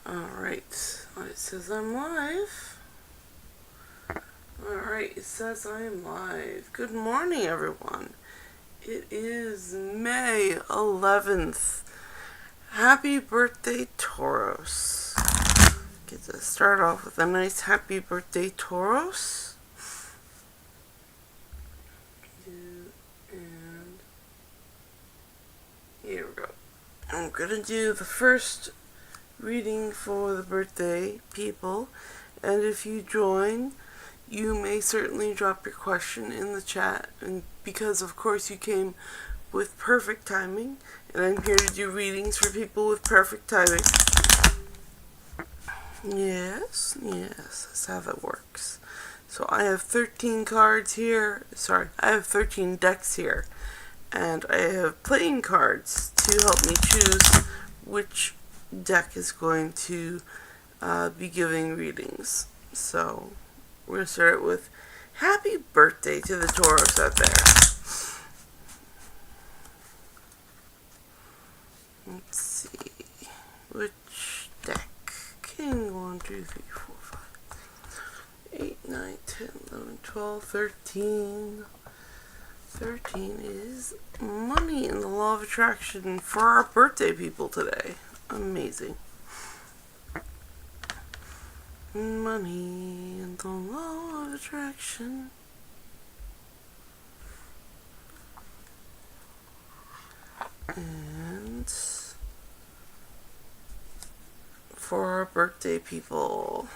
Alright, it says I'm live. Alright, it says I'm live. Good morning, everyone. It is May 11th. Happy birthday, Tauros. Get to start off with a nice happy birthday, Tauros. And here we go. I'm gonna do the first reading for the birthday people, and if you join, you may certainly drop your question in the chat, and because of course you came with perfect timing, and I'm here to do readings for people with perfect timing. Yes, that's how that works. So I have 13 cards here, I have 13 decks here, and I have playing cards to help me choose which deck is going to be giving readings. So we're going to start with happy birthday to the Tauros out there. Let's see. Which deck? King 1, 2, 3, 4, 5, 8, 9, 10, 11, 12, 13. 13 is money and the law of attraction for our birthday people today. Amazing. Money and the law of attraction. And for our birthday people.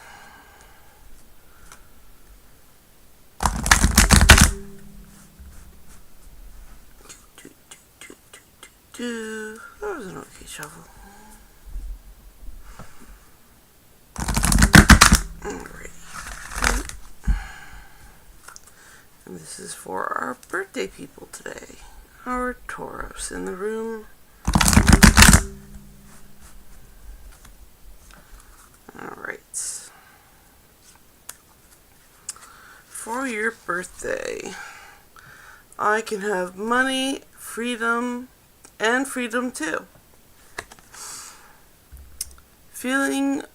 That was an okay shuffle. Alrighty. And this is for our birthday people today. Our Tauros in the room. Alright. For your birthday, I can have money, freedom, and freedom too.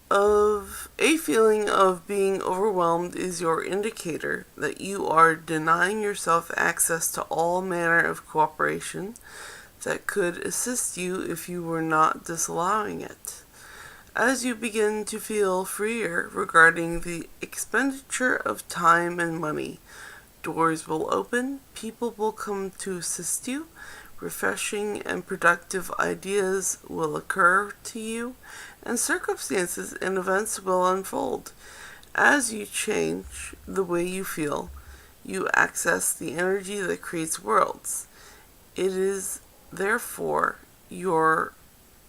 A feeling of being overwhelmed is your indicator that you are denying yourself access to all manner of cooperation that could assist you if you were not disallowing it. As you begin to feel freer regarding the expenditure of time and money, doors will open, people will come to assist you, refreshing and productive ideas will occur to you, and circumstances and events will unfold. As you change the way you feel, you access the energy that creates worlds. It is therefore your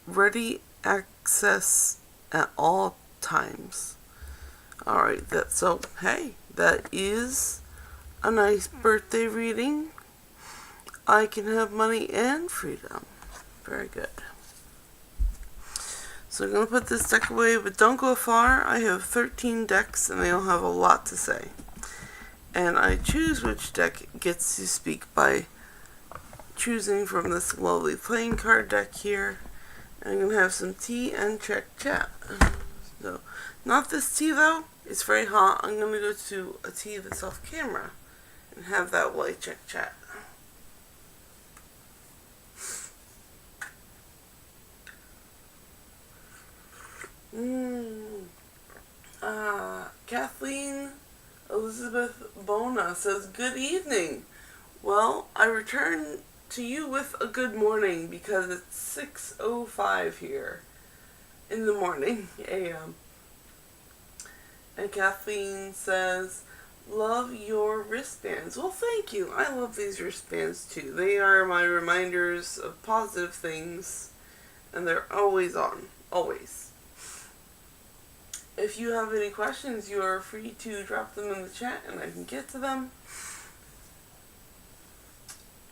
ready access at all times. Alright, that is a nice birthday reading. I can have money and freedom. Very good. So I'm going to put this deck away, but don't go far. I have 13 decks and they all have a lot to say. And I choose which deck gets to speak by choosing from this lovely playing card deck here. And I'm going to have some tea and check chat. So, not this tea though. It's very hot. I'm going to go to a tea that's off camera and have that while I check chat. Kathleen Elizabeth Bona says, good evening. Well, I return to you with a good morning because it's 6:05 here in the morning, a.m. And Kathleen says, love your wristbands. Well, thank you. I love these wristbands too. They are my reminders of positive things, and they're always on. Always. If you have any questions, you are free to drop them in the chat and I can get to them.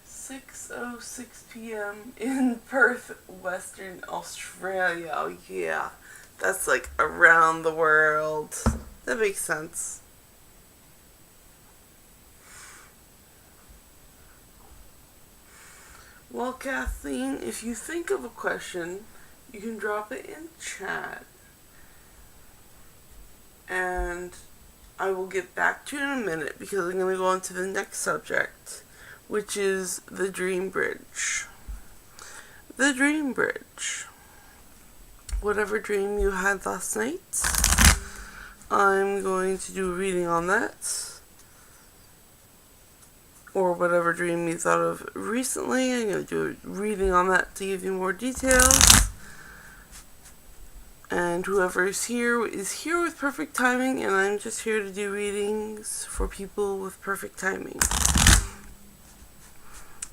6:06 p.m. in Perth, Western Australia. Oh yeah, that's like around the world. That makes sense. Well, Kathleen, if you think of a question, you can drop it in chat. And I will get back to you in a minute because I'm going to go on to the next subject, which is the dream bridge. The dream bridge. Whatever dream you had last night, I'm going to do a reading on that. Or whatever dream you thought of recently, I'm going to do a reading on that to give you more details. And whoever is here with perfect timing, and I'm just here to do readings for people with perfect timing.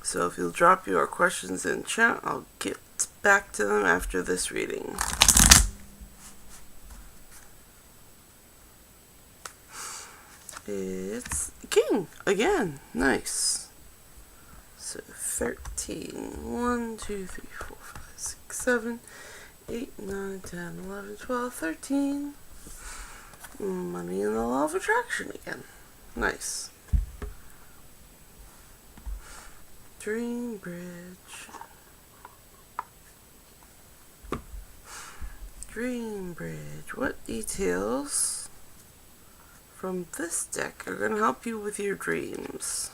So if you'll drop your questions in chat, I'll get back to them after this reading. It's King again. Nice. So 13. 1, 2, 3, 4, 5, 6, 7, 8, 9, 10, 11, 12, 13. Money in the law of attraction again. Nice. Dream bridge. Dream bridge. What details from this deck are going to help you with your dreams?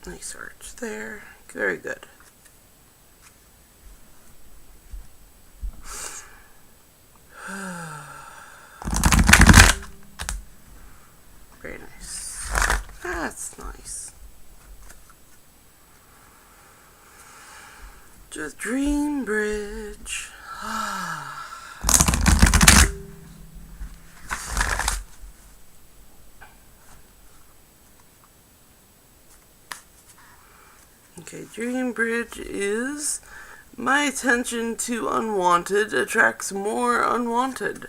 Nice arch there. Very good. Very nice. That's nice. Just dream bridge. Okay, dream bridge is my attention to unwanted attracts more unwanted.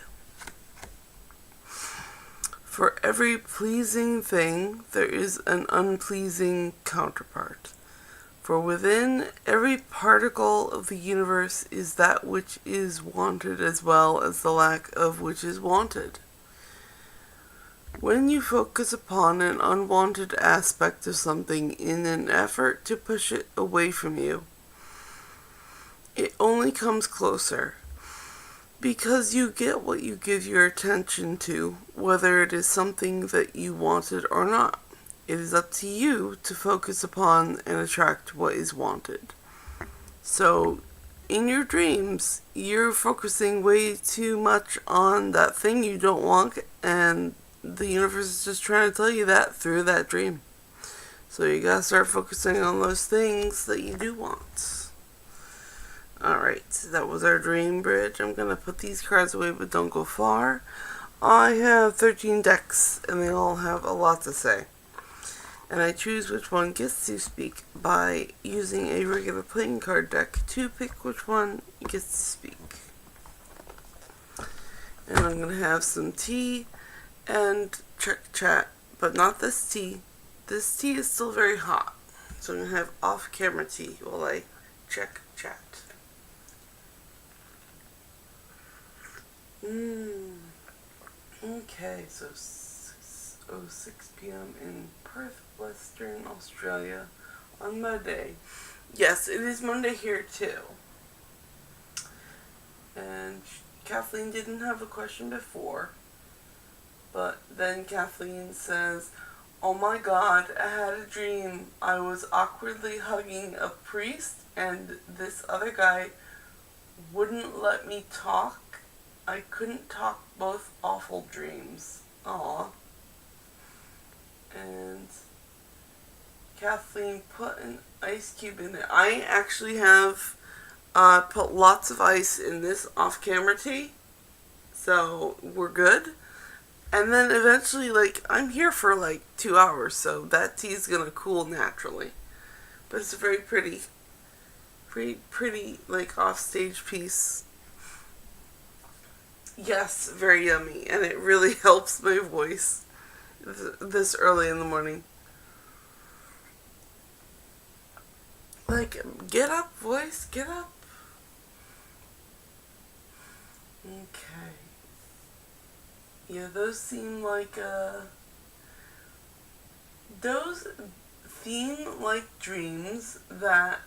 For every pleasing thing, there is an unpleasing counterpart. For within every particle of the universe is that which is wanted as well as the lack of which is wanted. When you focus upon an unwanted aspect of something in an effort to push it away from you, it only comes closer. Because you get what you give your attention to, whether it is something that you wanted or not. It is up to you to focus upon and attract what is wanted. So, in your dreams, you're focusing way too much on that thing you don't want, and the universe is just trying to tell you that through that dream. So you gotta start focusing on those things that you do want. Alright, that was our dream bridge. I'm gonna put these cards away, but don't go far. I have 13 decks, and they all have a lot to say. And I choose which one gets to speak by using a regular playing card deck to pick which one gets to speak. And I'm gonna have some tea and check chat, but not this tea. This tea is still very hot, so I'm gonna have off-camera tea while I check chat. Okay, so 6:06 p.m. in Perth, Western Australia on Monday. Yes, it is Monday here too. And Kathleen didn't have a question before, but then Kathleen says, "Oh my God, I had a dream. I was awkwardly hugging a priest and this other guy wouldn't let me talk. I couldn't talk, both awful dreams." Aw. And Kathleen put an ice cube in it. I actually have put lots of ice in this off-camera tea, so we're good. And then eventually, I'm here for 2 hours, so that tea is gonna cool naturally. But it's a very pretty, off-stage piece. Yes, very yummy, and it really helps my voice this early in the morning. Get up, voice, get up. Okay. Yeah, those seem those seem like dreams that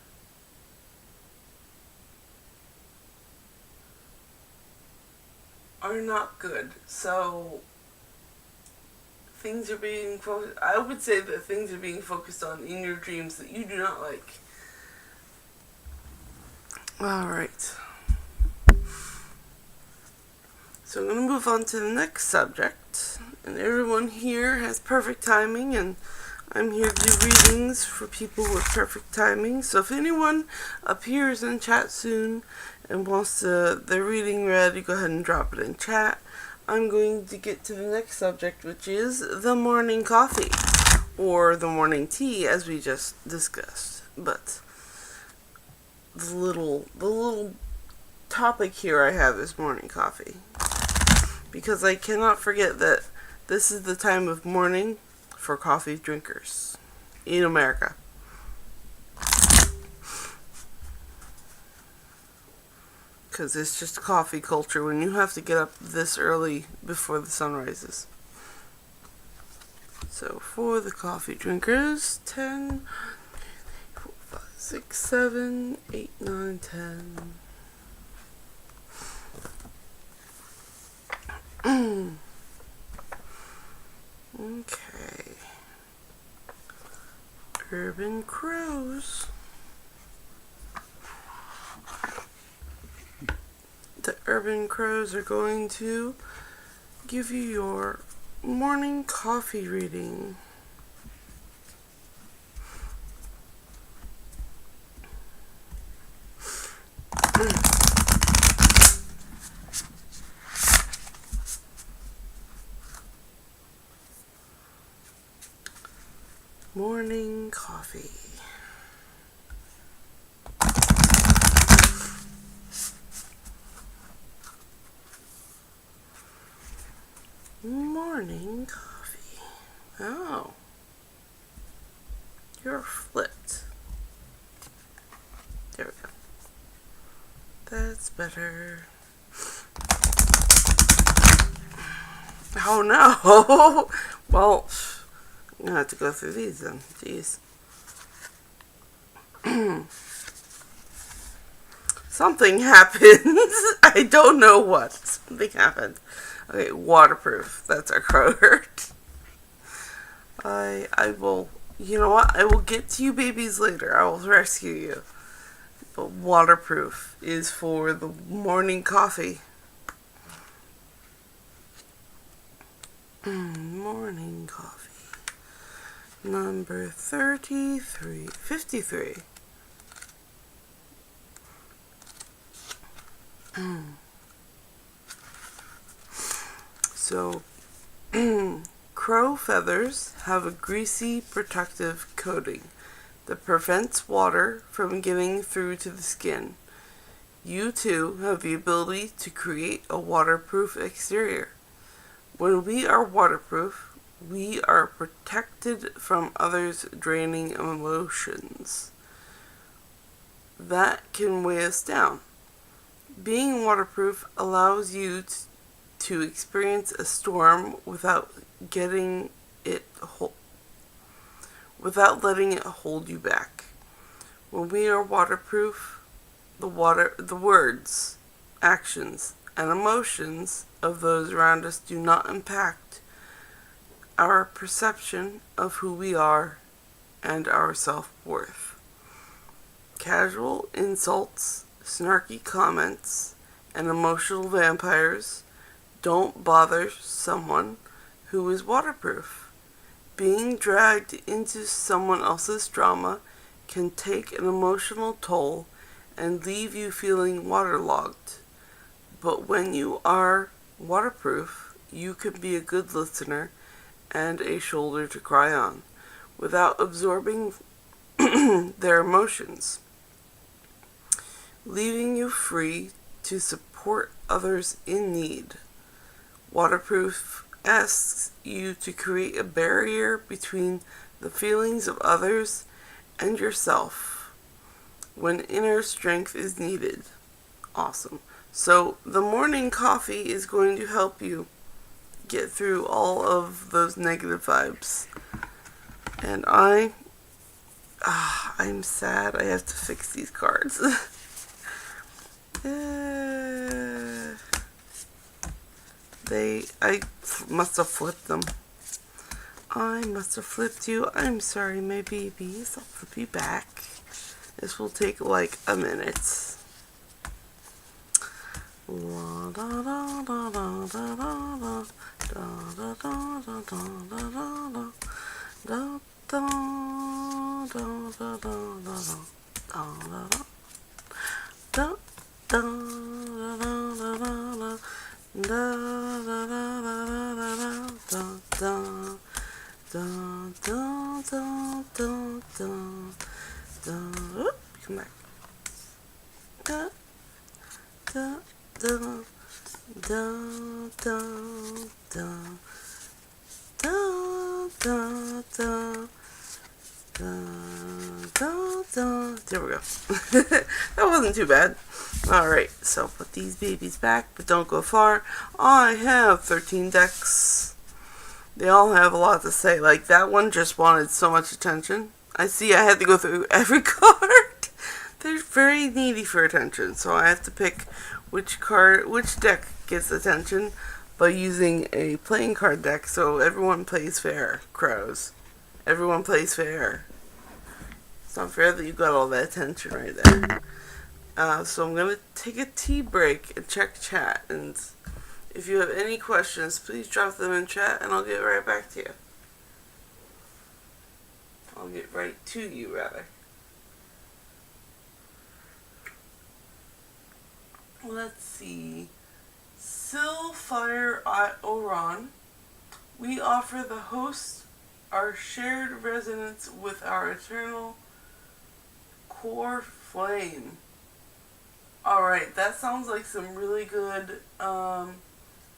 are not good. So things are being I would say that things are being focused on in your dreams that you do not like. Alright. So I'm going to move on to the next subject. And everyone here has perfect timing, and I'm here to do readings for people with perfect timing. So if anyone appears in chat soon and wants their reading read, go ahead and drop it in chat. I'm going to get to the next subject, which is the morning coffee, or the morning tea, as we just discussed. But the little topic here I have is morning coffee, because I cannot forget that this is the time of morning for coffee drinkers in America. Because it's just coffee culture when you have to get up this early before the sun rises. So for the coffee drinkers, 10, 4, 5, 6, 7, 8, 9, 10. Okay. Urban Crows. The Urban Crows are going to give you your morning coffee reading. Morning coffee. Morning coffee. Oh. You're flipped. There we go. That's better. Oh no! Well, I'm gonna have to go through these then. Jeez. Something happened. I don't know what. Something happened. Okay, waterproof. That's our code. I will, you know what? I will get to you babies later. I will rescue you. But waterproof is for the morning coffee. Morning coffee. Number 53. So, crow feathers have a greasy protective coating that prevents water from getting through to the skin. You too have the ability to create a waterproof exterior. When we are waterproof, we are protected from others' draining emotions that can weigh us down. Being waterproof allows you to experience a storm without letting it hold you back. When we are waterproof, the words, actions, and emotions of those around us do not impact our perception of who we are and our self-worth. Casual insults, snarky comments, and emotional vampires don't bother someone who is waterproof. Being dragged into someone else's drama can take an emotional toll and leave you feeling waterlogged. But when you are waterproof, you can be a good listener and a shoulder to cry on without absorbing their emotions, leaving you free to support others in need. Waterproof asks you to create a barrier between the feelings of others and yourself when inner strength is needed. Awesome. So the morning coffee is going to help you get through all of those negative vibes. And I'm sad I have to fix these cards. I must have flipped them. I must have flipped you. I'm sorry, my babies. I'll flip you back. This will take like a minute. La da da da da da da da da da da da da come back. Da da da da da da da da da. There we go. That wasn't too bad. Alright, so put these babies back, but don't go far. I have 13 decks. They all have a lot to say. Like, that one just wanted so much attention. I see I had to go through every card. They're very needy for attention, so I have to pick which deck gets attention by using a playing card deck, so everyone plays fair. Crows. Everyone plays fair. It's not fair that you got all that attention right there. So I'm going to take a tea break and check chat, and if you have any questions, please drop them in chat, and I'll get right back to you. I'll get right to you, rather. Let's see. Sylfire Oron. We offer the host our shared resonance with our eternal core flame. Alright, that sounds like some really good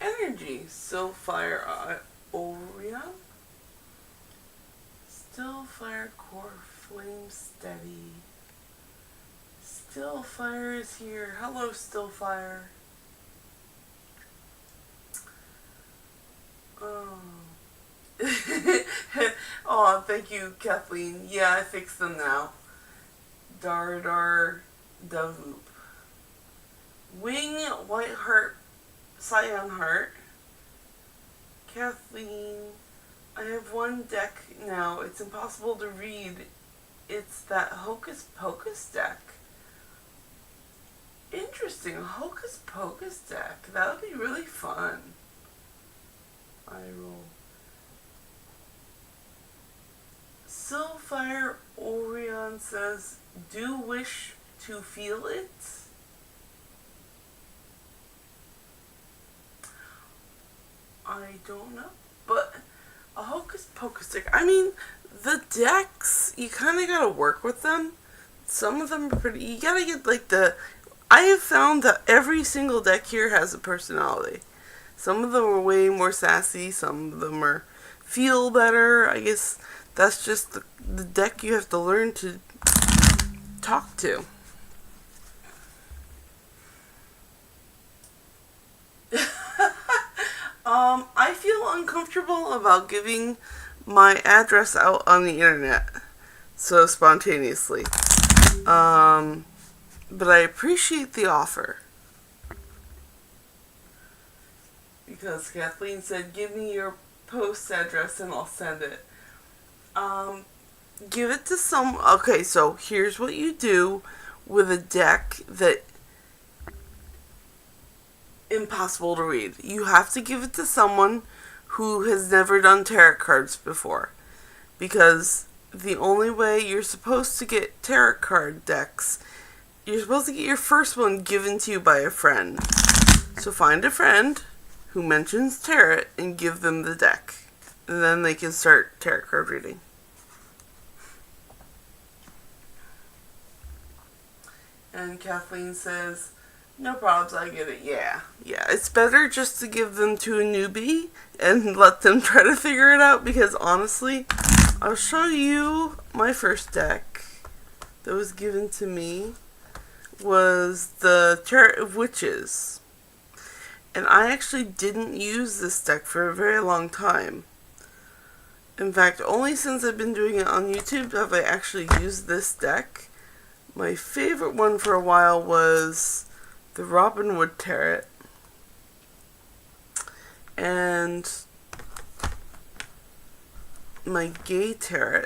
energy. Sylfire Orion. Stillfire core flame steady. Stillfire is here. Hello, Stillfire. Oh, thank you, Kathleen. Yeah, I fixed them now. Dardar Davoop. Wing White Heart Scion Heart. Kathleen, I have one deck now. It's impossible to read. It's that Hocus Pocus deck. Interesting, a Hocus Pocus deck. That would be really fun. I roll. Sylfire Orion says, do wish to feel it? I don't know. But a Hocus Pocus deck, I mean, the decks, you kind of gotta work with them. Some of them are pretty, you gotta get like I have found that every single deck here has a personality. Some of them are way more sassy, some of them are feel better. I guess that's just the deck you have to learn to talk to. I feel uncomfortable about giving my address out on the internet so spontaneously. But I appreciate the offer. Because Kathleen said, give me your post address and I'll send it. Give it to okay, so here's what you do with a deck that impossible to read. You have to give it to someone who has never done tarot cards before. Because the only way you're supposed to get tarot card decks, you're supposed to get your first one given to you by a friend. So find a friend who mentions tarot and give them the deck. And then they can start tarot card reading. And Kathleen says, no problems, I get it. Yeah, it's better just to give them to a newbie and let them try to figure it out, because honestly, I'll show you my first deck that was given to me was the Tarot of Witches. And I actually didn't use this deck for a very long time. In fact, only since I've been doing it on YouTube have I actually used this deck. My favorite one for a while was the Robin Wood Tarot. And my Gay Tarot.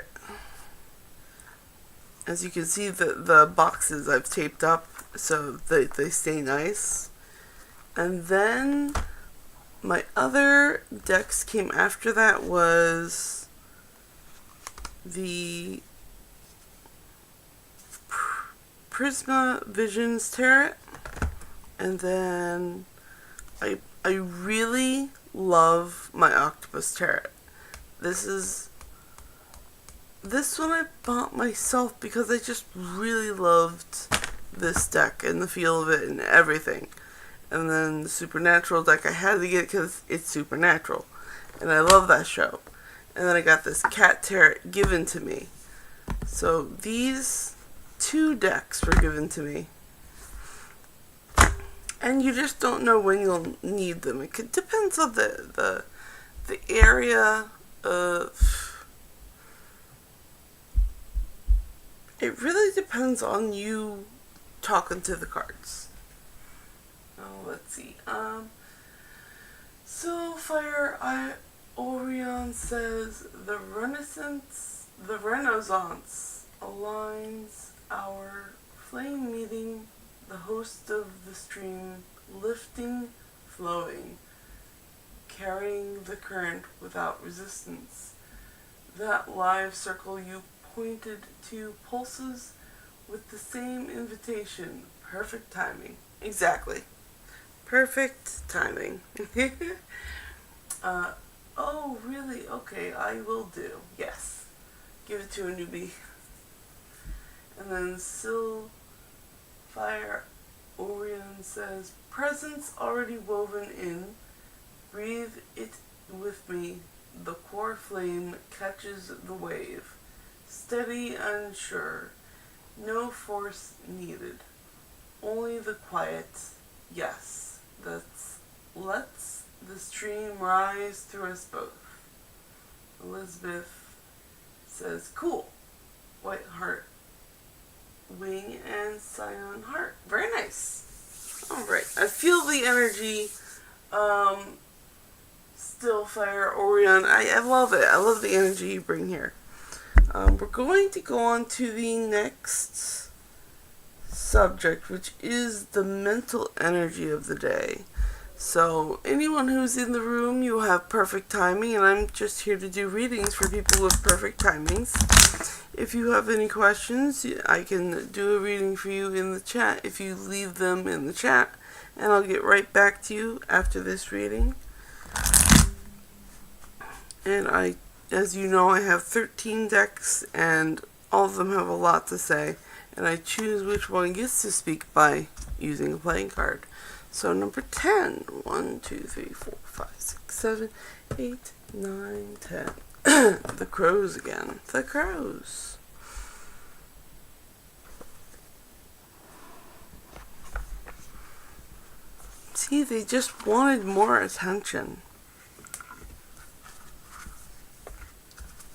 As you can see, the boxes I've taped up so they stay nice. And then my other decks came after that was the Prisma Visions Tarot. And then I really love my Octopus Tarot. This one I bought myself because I just really loved this deck and the feel of it and everything. And then the Supernatural deck I had to get because it's Supernatural. And I love that show. And then I got this Cat Tarot given to me. So these 2 decks were given to me. And you just don't know when you'll need them. It depends on the area of... It really depends on you talking to the cards. Oh, let's see. Soulfire Orion says the Renaissance aligns our flame meeting the host of the stream, lifting, flowing, carrying the current without resistance. That live circle you pointed to pulses with the same invitation. Perfect timing. Exactly. Perfect timing. Oh, really? Okay, I will do. Yes. Give it to a newbie. And then Fire Orion says, presence already woven in. Breathe it with me. The core flame catches the wave. Steady, unsure. No force needed. Only the quiet. Yes. Let's the stream rise through us both. Elizabeth says, cool. White heart. Wing and Scion heart. Very nice. Alright. I feel the energy. Still Fire Orion. I love it. I love the energy you bring here. We're going to go on to the next subject, which is the mental energy of the day. So, anyone who's in the room, you have perfect timing, and I'm just here to do readings for people with perfect timings. If you have any questions, I can do a reading for you in the chat if you leave them in the chat, and I'll get right back to you after this reading. And as you know, I have 13 decks, and all of them have a lot to say, and I choose which one gets to speak by using a playing card. So number 10. 1, 2, 3, 4, 5, 6, 7, 8, 9, 10. The crows again. The crows. See, they just wanted more attention.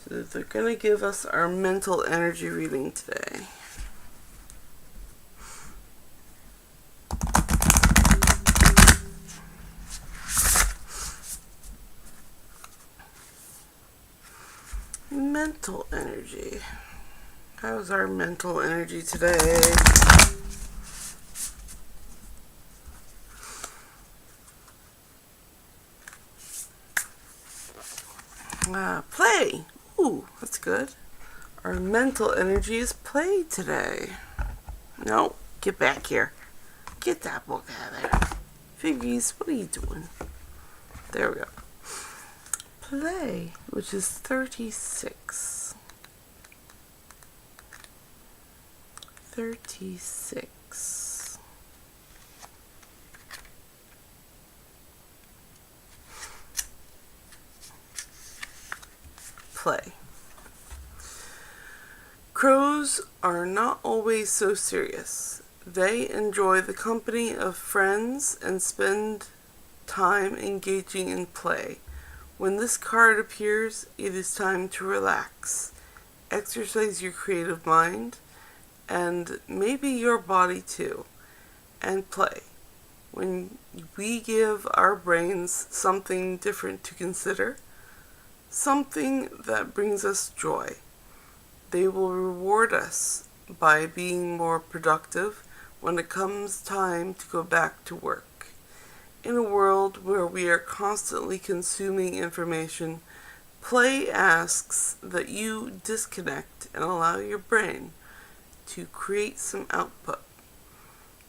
So they're going to give us our mental energy reading today. Mental energy. How's our mental energy today? Play. Ooh, that's good. Our mental energy is play today. No, get back here. Get that book out of there. Figgies, what are you doing? There we go. Play, which is 36. 36. Play. Crows are not always so serious. They enjoy the company of friends and spend time engaging in play. When this card appears, it is time to relax, exercise your creative mind, and maybe your body too, and play. when we give our brains something different to consider, something that brings us joy, they will reward us by being more productive when it comes time to go back to work. In a world where we are constantly consuming information, play asks that you disconnect and allow your brain to create some output.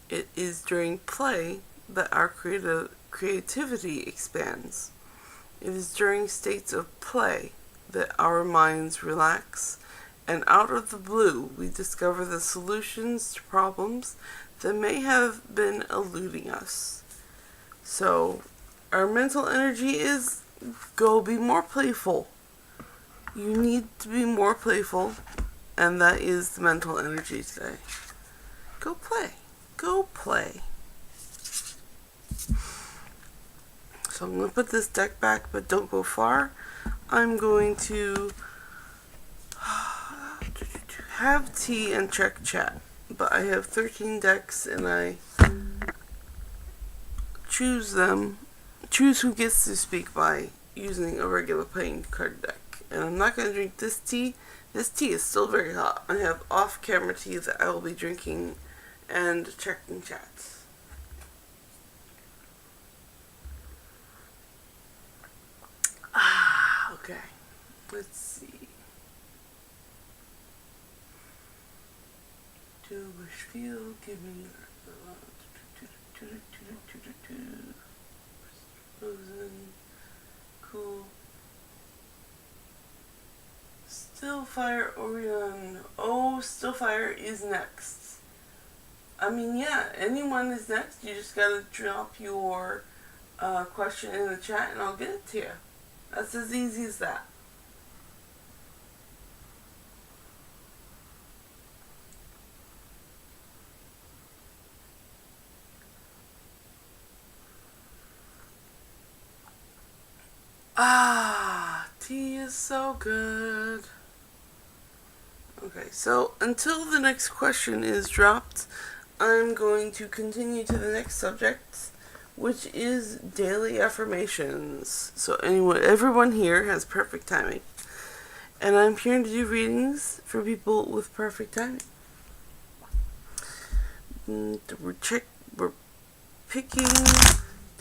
It is during play that our creativity expands. It is during states of play that our minds relax, and out of the blue we discover the solutions to problems that may have been eluding us. So, our mental energy is go be more playful. You need to be more playful, and that is the mental energy today. Go play. Go play. So I'm going to put this deck back, but don't go far. I'm going to have tea and check chat. But I have 13 decks, and I choose who gets to speak by using a regular playing card deck. And I'm not going to drink this tea. This tea is still very hot. I have off-camera tea that I will be drinking and checking chats. Okay. Let's see. Do wish feel, give me frozen, cool. Stillfire Orion. Oh, Stillfire is next. I mean, yeah, anyone is next. You just gotta drop your question in the chat and I'll get it to you. That's as easy as that. Tea is so good. Okay, so until the next question is dropped, I'm going to continue to the next subject, which is daily affirmations. So everyone here has perfect timing, and I'm here to do readings for people with perfect timing. We're picking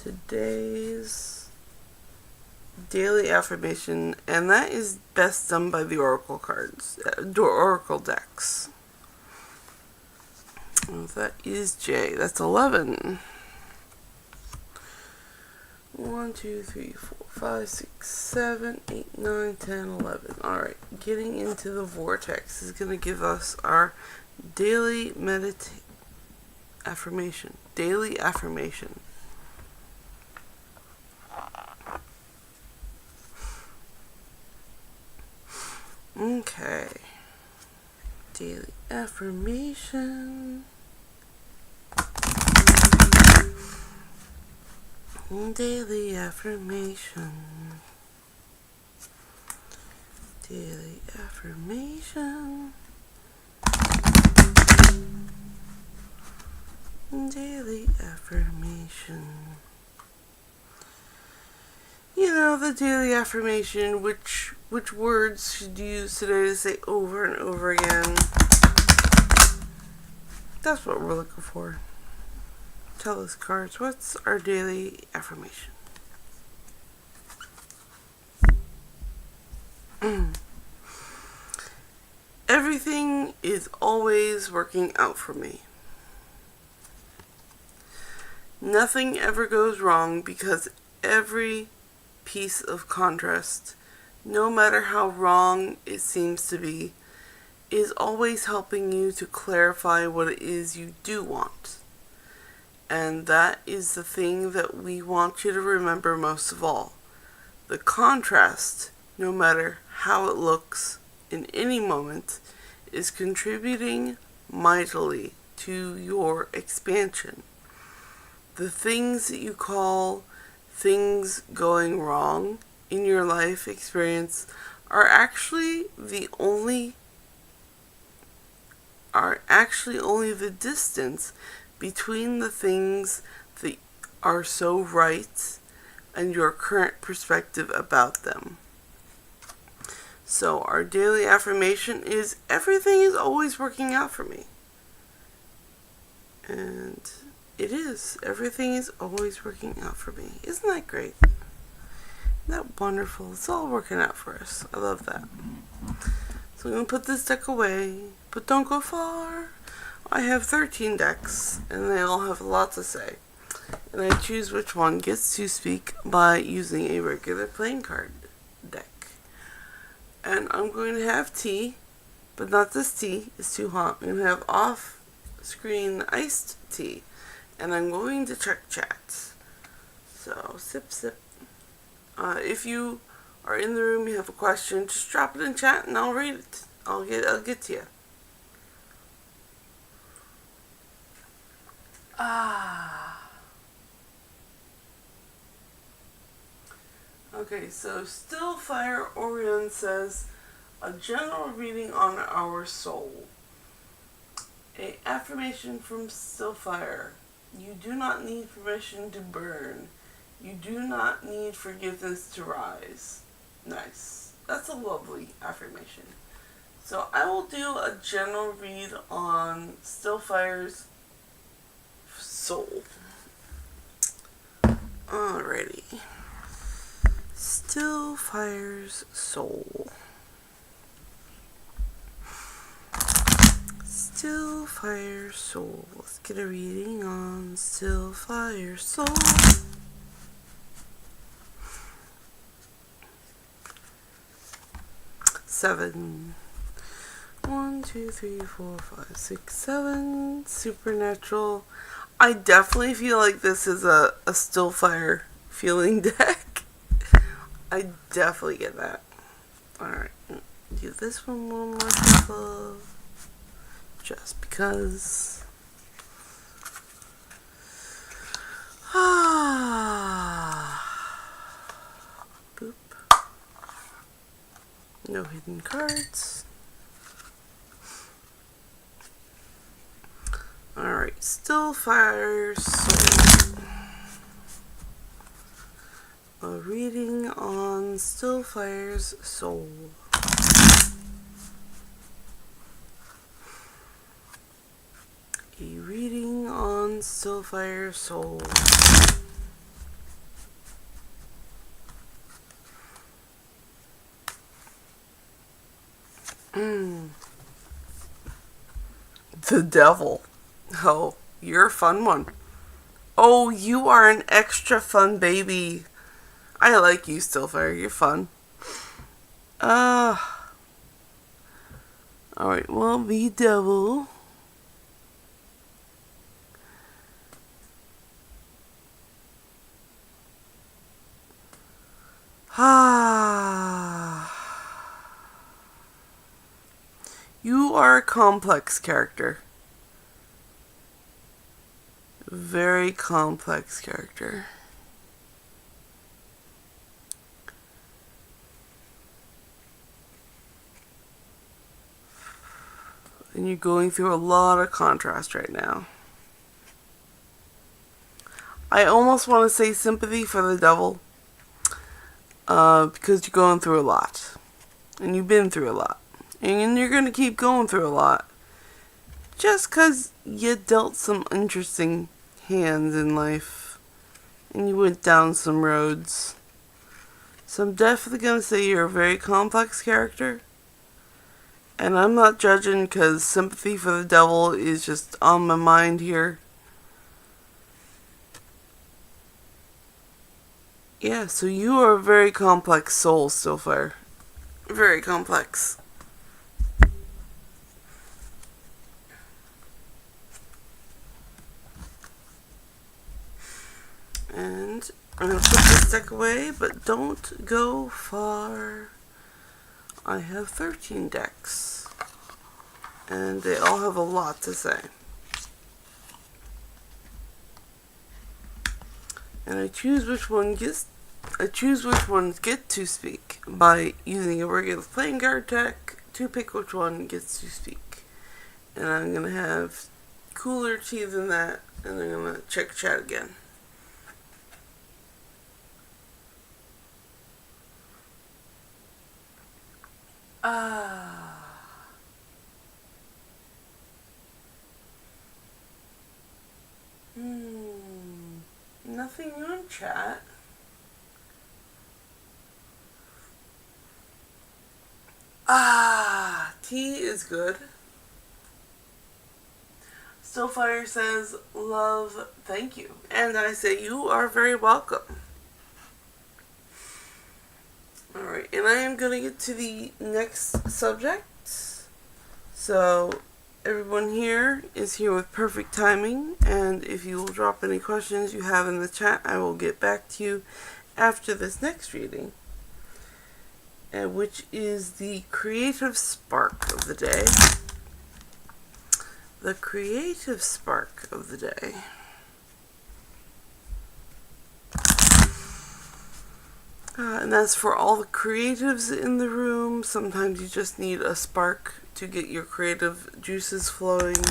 today's daily affirmation, and that is best done by the oracle cards, oracle decks. Oh, that is J. That's 11. 1, 2, 3, 4, 5, 6, 7, 8, 9, 10, 11. Alright, getting into the vortex is going to give us our daily affirmation. Daily affirmation. Okay. Daily affirmation. Daily affirmation. Daily affirmation. Daily affirmation. You know, the daily affirmation, which words should you use today to say over and over again? That's what we're looking for. Tell us, cards, what's our daily affirmation? Everything is always working out for me. Nothing ever goes wrong because every piece of contrast, no matter how wrong it seems to be, is always helping you to clarify what it is you do want. And that is the thing that we want you to remember most of all. The contrast, no matter how it looks in any moment, is contributing mightily to your expansion. The things that you call things going wrong in your life experience are actually only the distance between the things that are so right and your current perspective about them. So our daily affirmation is everything is always working out for me. And it is. Everything is always working out for me. Isn't that great? Isn't that wonderful? It's all working out for us. I love that. So I'm going to put this deck away, but don't go far. I have 13 decks, and they all have a lot to say. And I choose which one gets to speak by using a regular playing card deck. And I'm going to have tea, but not this tea. It's too hot. I'm going to have off-screen iced tea. And I'm going to check chats. So, sip, sip. If you are in the room, you have a question, just drop it in chat and I'll read it. I'll get to you. Okay, so Stillfire Orion says, a general reading on our soul. A affirmation from Stillfire. You do not need permission to burn. You do not need forgiveness to rise. Nice. That's a lovely affirmation. So I will do a general read on Stillfire's soul. Alrighty. Stillfire's soul. Stillfire soul. Let's get a reading on Stillfire soul. Seven. 1, 2, 3, 4, 5, 6, 7. Supernatural. I definitely feel like this is a Stillfire feeling deck. I definitely get that. Alright. Do this one more shuffle. Just because. Boop. No hidden cards. Alright, Stillfire soul. A reading on Stillfire's soul. A reading on Stillfire's soul. The devil. Oh, you're a fun one. Oh, you are an extra fun baby. I like you, Stillfire. You're fun. Alright, well, the devil. You are a complex character. Very complex character. And you're going through a lot of contrast right now. I almost want to say sympathy for the devil. Because you're going through a lot. And you've been through a lot. And you're going to keep going through a lot. Just because you dealt some interesting hands in life. And you went down some roads. So I'm definitely going to say you're a very complex character. And I'm not judging because sympathy for the devil is just on my mind here. Yeah, so you are a very complex soul, Stillfire. Very complex. And I'm going to put this deck away, but don't go far. I have 13 decks. And they all have a lot to say. And I choose which ones get to speak by using a regular playing card deck to pick which one gets to speak. And I'm going to have cooler tea than that, and I'm going to check chat again. Ah. Nothing new in chat. Tea is good. Stillfire says, love, thank you. And I say, you are very welcome. Alright, and I am going to get to the next subject. So, everyone here is here with perfect timing, and if you will drop any questions you have in the chat, I will get back to you after this next reading, which is the creative spark of the day. The creative spark of the day. And that's for all the creatives in the room. Sometimes you just need a spark to get your creative juices flowing.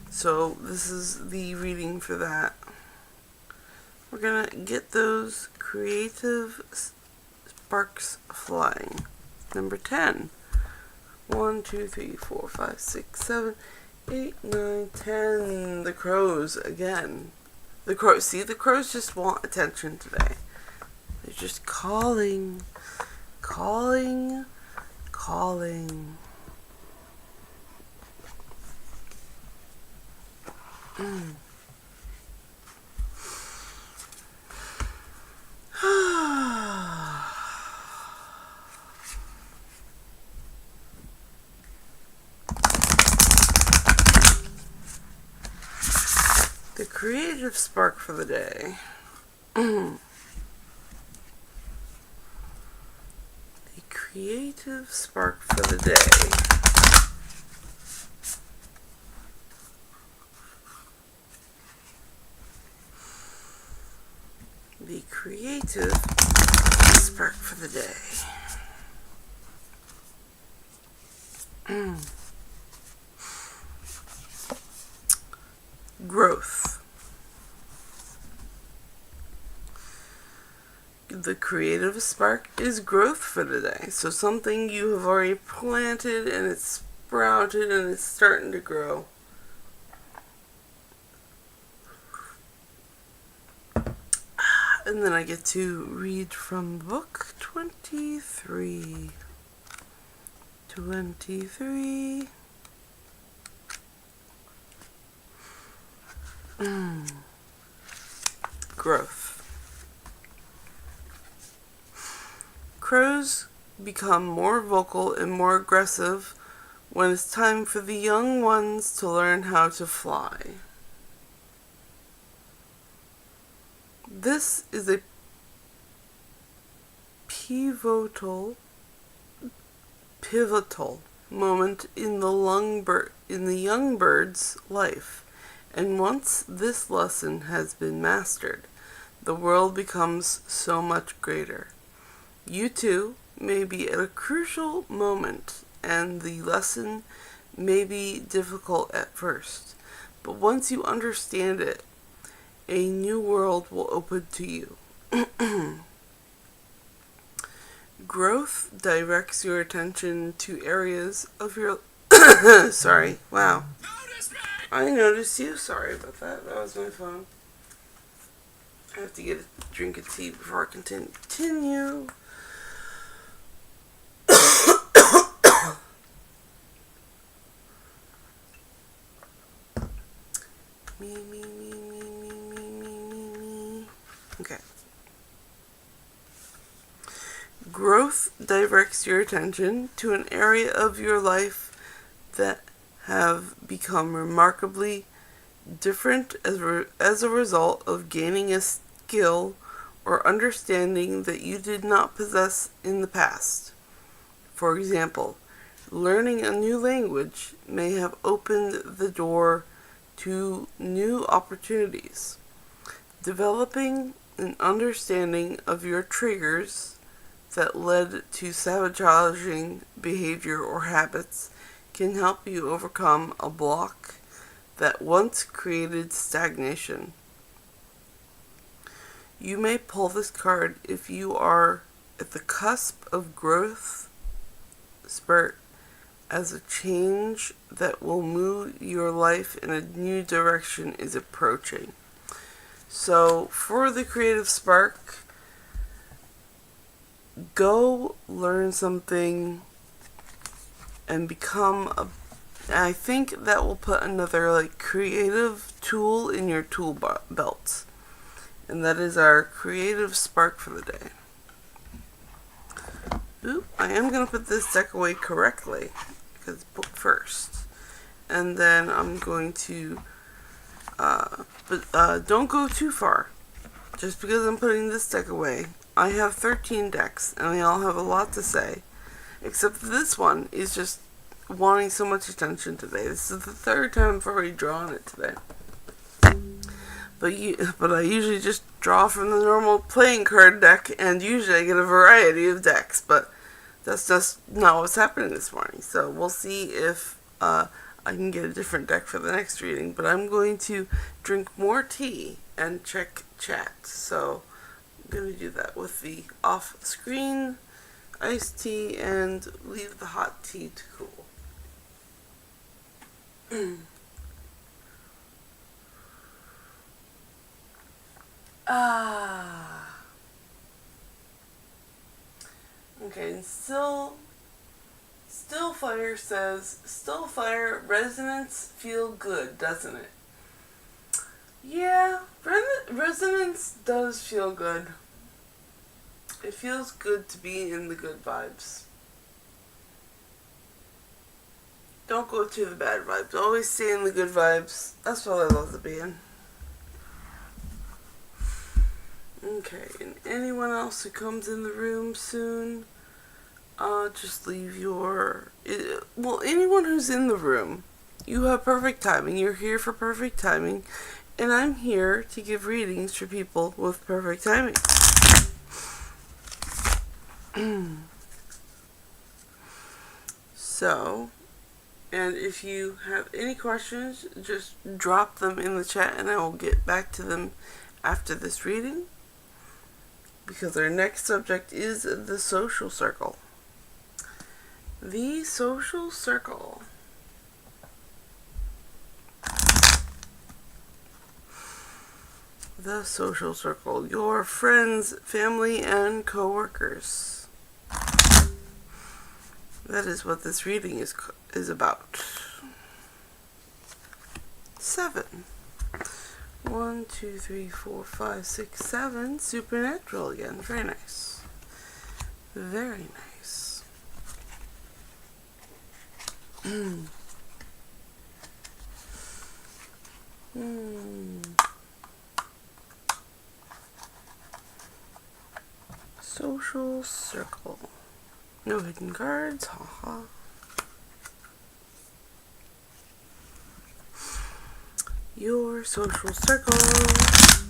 So this is the reading for that. We're going to get those creative sparks flying. Number 10. 1, 2, 3, 4, 5, 6, 7, 8, 9, 10. The crows again. The crows. See, the crows just want attention today. They're just calling, calling, calling. The creative spark for the day. The creative spark for the day. The creative spark for the day. Growth. The creative spark is growth for today. So something you have already planted and it's sprouted and it's starting to grow. And then I get to read from book 23. 23. Growth. Crows become more vocal and more aggressive when it's time for the young ones to learn how to fly. This is a pivotal moment in the young bird's life, and once this lesson has been mastered, the world becomes so much greater. You too may be at a crucial moment, and the lesson may be difficult at first, but once you understand it, a new world will open to you. Growth directs your attention to areas of your... Sorry, wow. I noticed you. Sorry about that. That was my phone. I have to get a drink of tea before I continue. Me. Okay. Growth directs your attention to an area of your life that have become remarkably different as a result of gaining a skill or understanding that you did not possess in the past. For example, learning a new language may have opened the door to new opportunities. Developing an understanding of your triggers that led to sabotaging behavior or habits can help you overcome a block that once created stagnation. You may pull this card if you are at the cusp of growth spurt as a change that will move your life in a new direction is approaching. So, for the creative spark, go learn something and become a. I think that will put another creative tool in your tool belt, and that is our creative spark for the day. Oop, I am gonna put this deck away correctly because book first, and then I'm going to. But don't go too far. Just because I'm putting this deck away, I have 13 decks, and they all have a lot to say. Except this one is just wanting so much attention today. This is the third time I've already drawn it today. But I usually just draw from the normal playing card deck, and usually I get a variety of decks. But that's just not what's happening this morning. So we'll see if I can get a different deck for the next reading. But I'm going to drink more tea and check chat. So I'm going to do that with the off-screen iced tea and leave the hot tea to cool. Okay, and Still Fire says, Still Fire, resonance feel good, doesn't it? Yeah, resonance does feel good. It feels good to be in the good vibes. Don't go to the bad vibes. Always stay in the good vibes. That's what I love to be in. Okay, and anyone else who comes in the room soon, just leave your... Well, anyone who's in the room, you have perfect timing. You're here for perfect timing. And I'm here to give readings for people with perfect timing. So, and if you have any questions, just drop them in the chat and I will get back to them after this reading. Because our next subject is the social circle. The social circle. The social circle. Your friends, family, and co-workers. That is what this reading is about. 7. 1, 2, 3, 4, 5, 6, 7. Supernatural again. Very nice. Very nice. Social circle. No hidden cards. Haha. Your social circle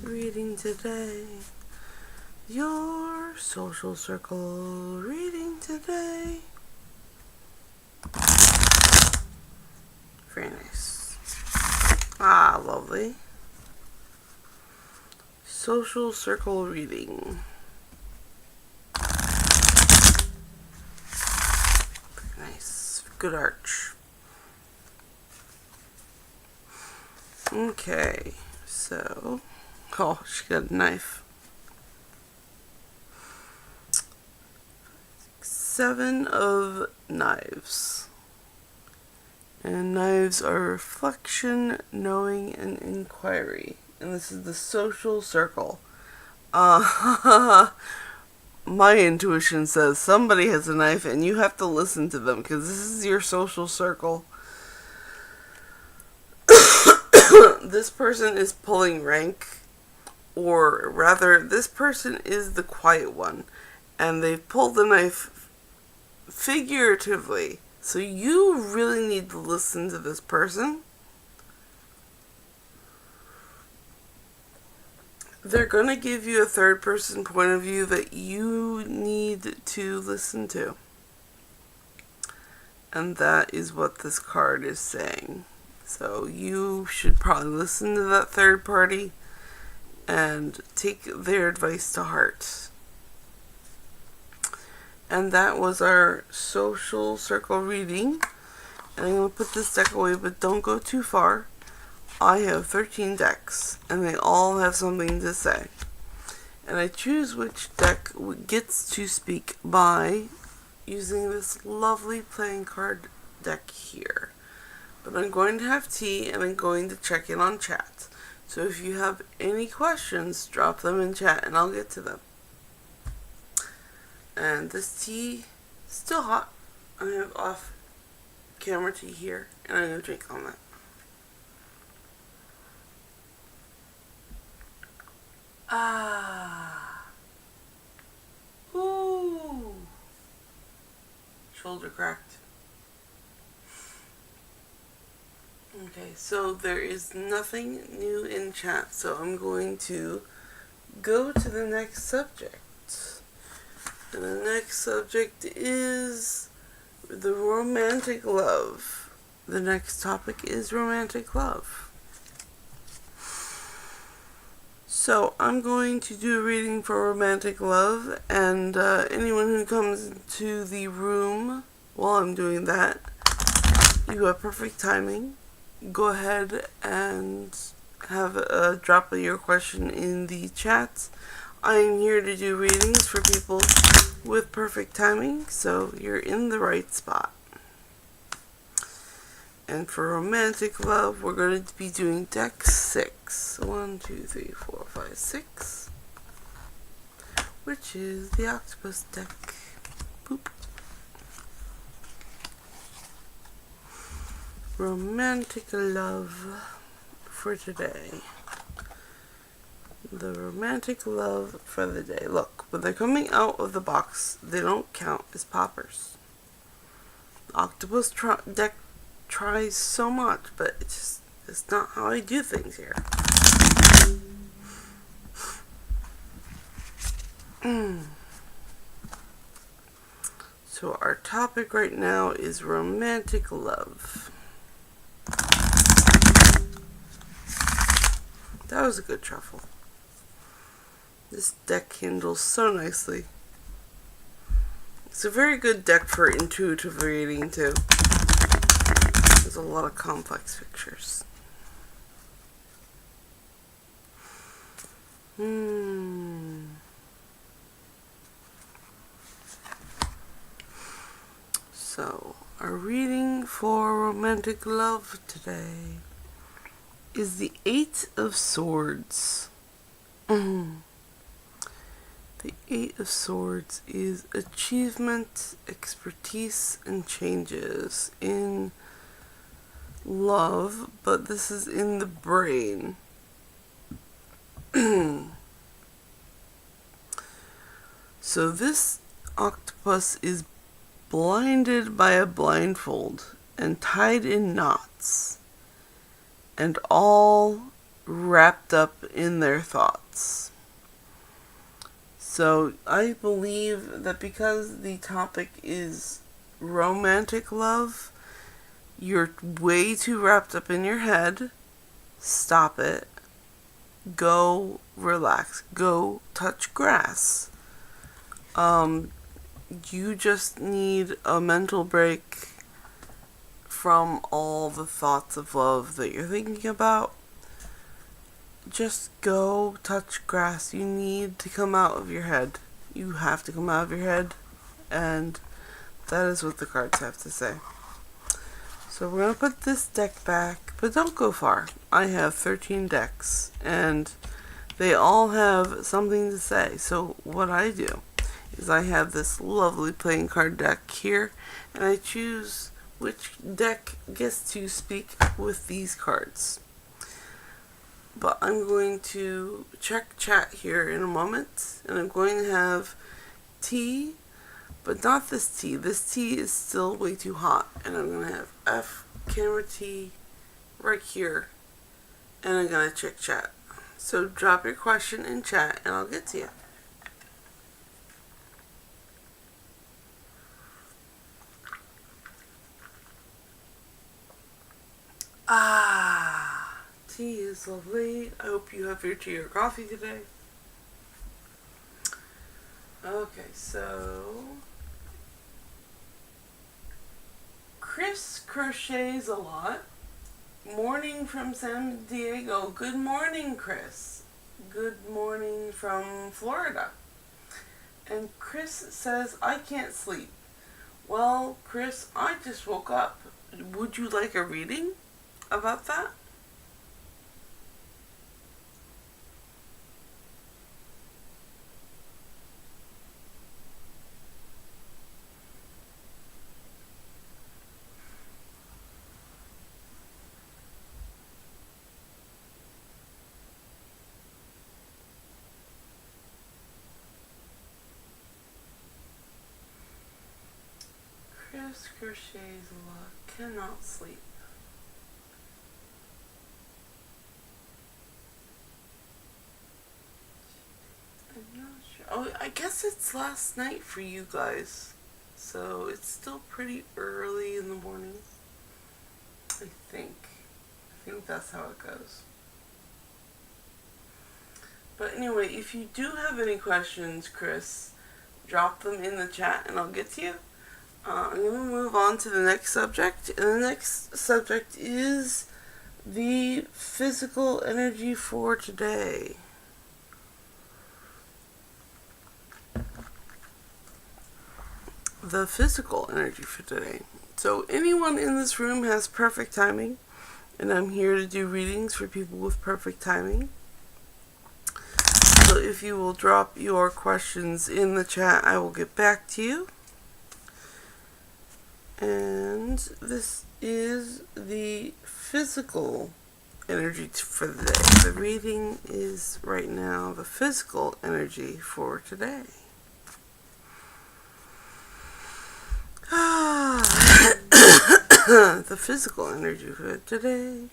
reading today. Your social circle reading today. Very nice. Ah, lovely. Social circle reading. Very nice. Good arch. Okay, so, oh, she got a knife. 7 of knives. And knives are reflection, knowing, and inquiry. And this is the social circle. My intuition says somebody has a knife and you have to listen to them because this is your social circle. This person is pulling rank, or rather, this person is the quiet one, and they've pulled the knife figuratively. So you really need to listen to this person. They're going to give you a third person point of view that you need to listen to. And that is what this card is saying. So you should probably listen to that third party and take their advice to heart. And that was our social circle reading. And I'm going to put this deck away, but don't go too far. I have 13 decks, and they all have something to say. And I choose which deck gets to speak by using this lovely playing card deck here. But I'm going to have tea, and I'm going to check in on chat. So if you have any questions, drop them in chat, and I'll get to them. And this tea is still hot. I have off camera tea here, and I'm going to drink on that. Ooh. Shoulder cracked. Okay, so there is nothing new in chat, so I'm going to go to the next subject. And the next subject is the romantic love. The next topic is romantic love. So I'm going to do a reading for romantic love, and anyone who comes into the room while I'm doing that, you have perfect timing. Go ahead and have a drop of your question in the chat. I am here to do readings for people with perfect timing, so you're in the right spot. And for romantic love, we're going to be doing deck 6. 1, 2, 3, 4, 5, 6. Which is the octopus deck. Boop. Romantic love for today. The romantic love for the day. Look, when they're coming out of the box, they don't count as poppers. The octopus deck tries so much, but it's not how I do things here. So our topic right now is romantic love. That was a good shuffle. This deck handles so nicely. It's a very good deck for intuitive reading too. There's a lot of complex pictures. So, our reading for romantic love today is the 8 of Swords. The 8 of Swords is achievement, expertise, and changes in love, but this is in the brain. So this octopus is blinded by a blindfold and tied in knots, and all wrapped up in their thoughts. So I believe that because the topic is romantic love, you're way too wrapped up in your head. Stop it. Go relax. Go touch grass. You just need a mental break from all the thoughts of love that you're thinking about. Just go touch grass. You need to come out of your head. You have to come out of your head, and that is what the cards have to say. So we're going to put this deck back, but don't go far. I have 13 decks, and they all have something to say. So what I do is I have this lovely playing card deck here, and I choose which deck gets to speak with these cards. But I'm going to check chat here in a moment, and I'm going to have tea, but not this tea. This tea is still way too hot, and I'm going to have F camera tea right here, and I'm going to check chat. So drop your question in chat, and I'll get to you. Tea is lovely. I hope you have your tea or coffee today. Okay, so Chris crochets a lot. Morning from San Diego. Good morning, Chris. Good morning from Florida. And Chris says, I can't sleep. Well, Chris, I just woke up. Would you like a reading about that? Chris crochets a lot. Cannot sleep. I'm not sure. Oh, I guess it's last night for you guys. So it's still pretty early in the morning. I think that's how it goes. But anyway, if you do have any questions, Chris, drop them in the chat and I'll get to you. I'm going to move on to the next subject. And the next subject is the physical energy for today. The physical energy for today. So anyone in this room has perfect timing, and I'm here to do readings for people with perfect timing. So if you will drop your questions in the chat, I will get back to you. And this is the physical energy for the day. The reading is right now the physical energy for today. The physical energy for today.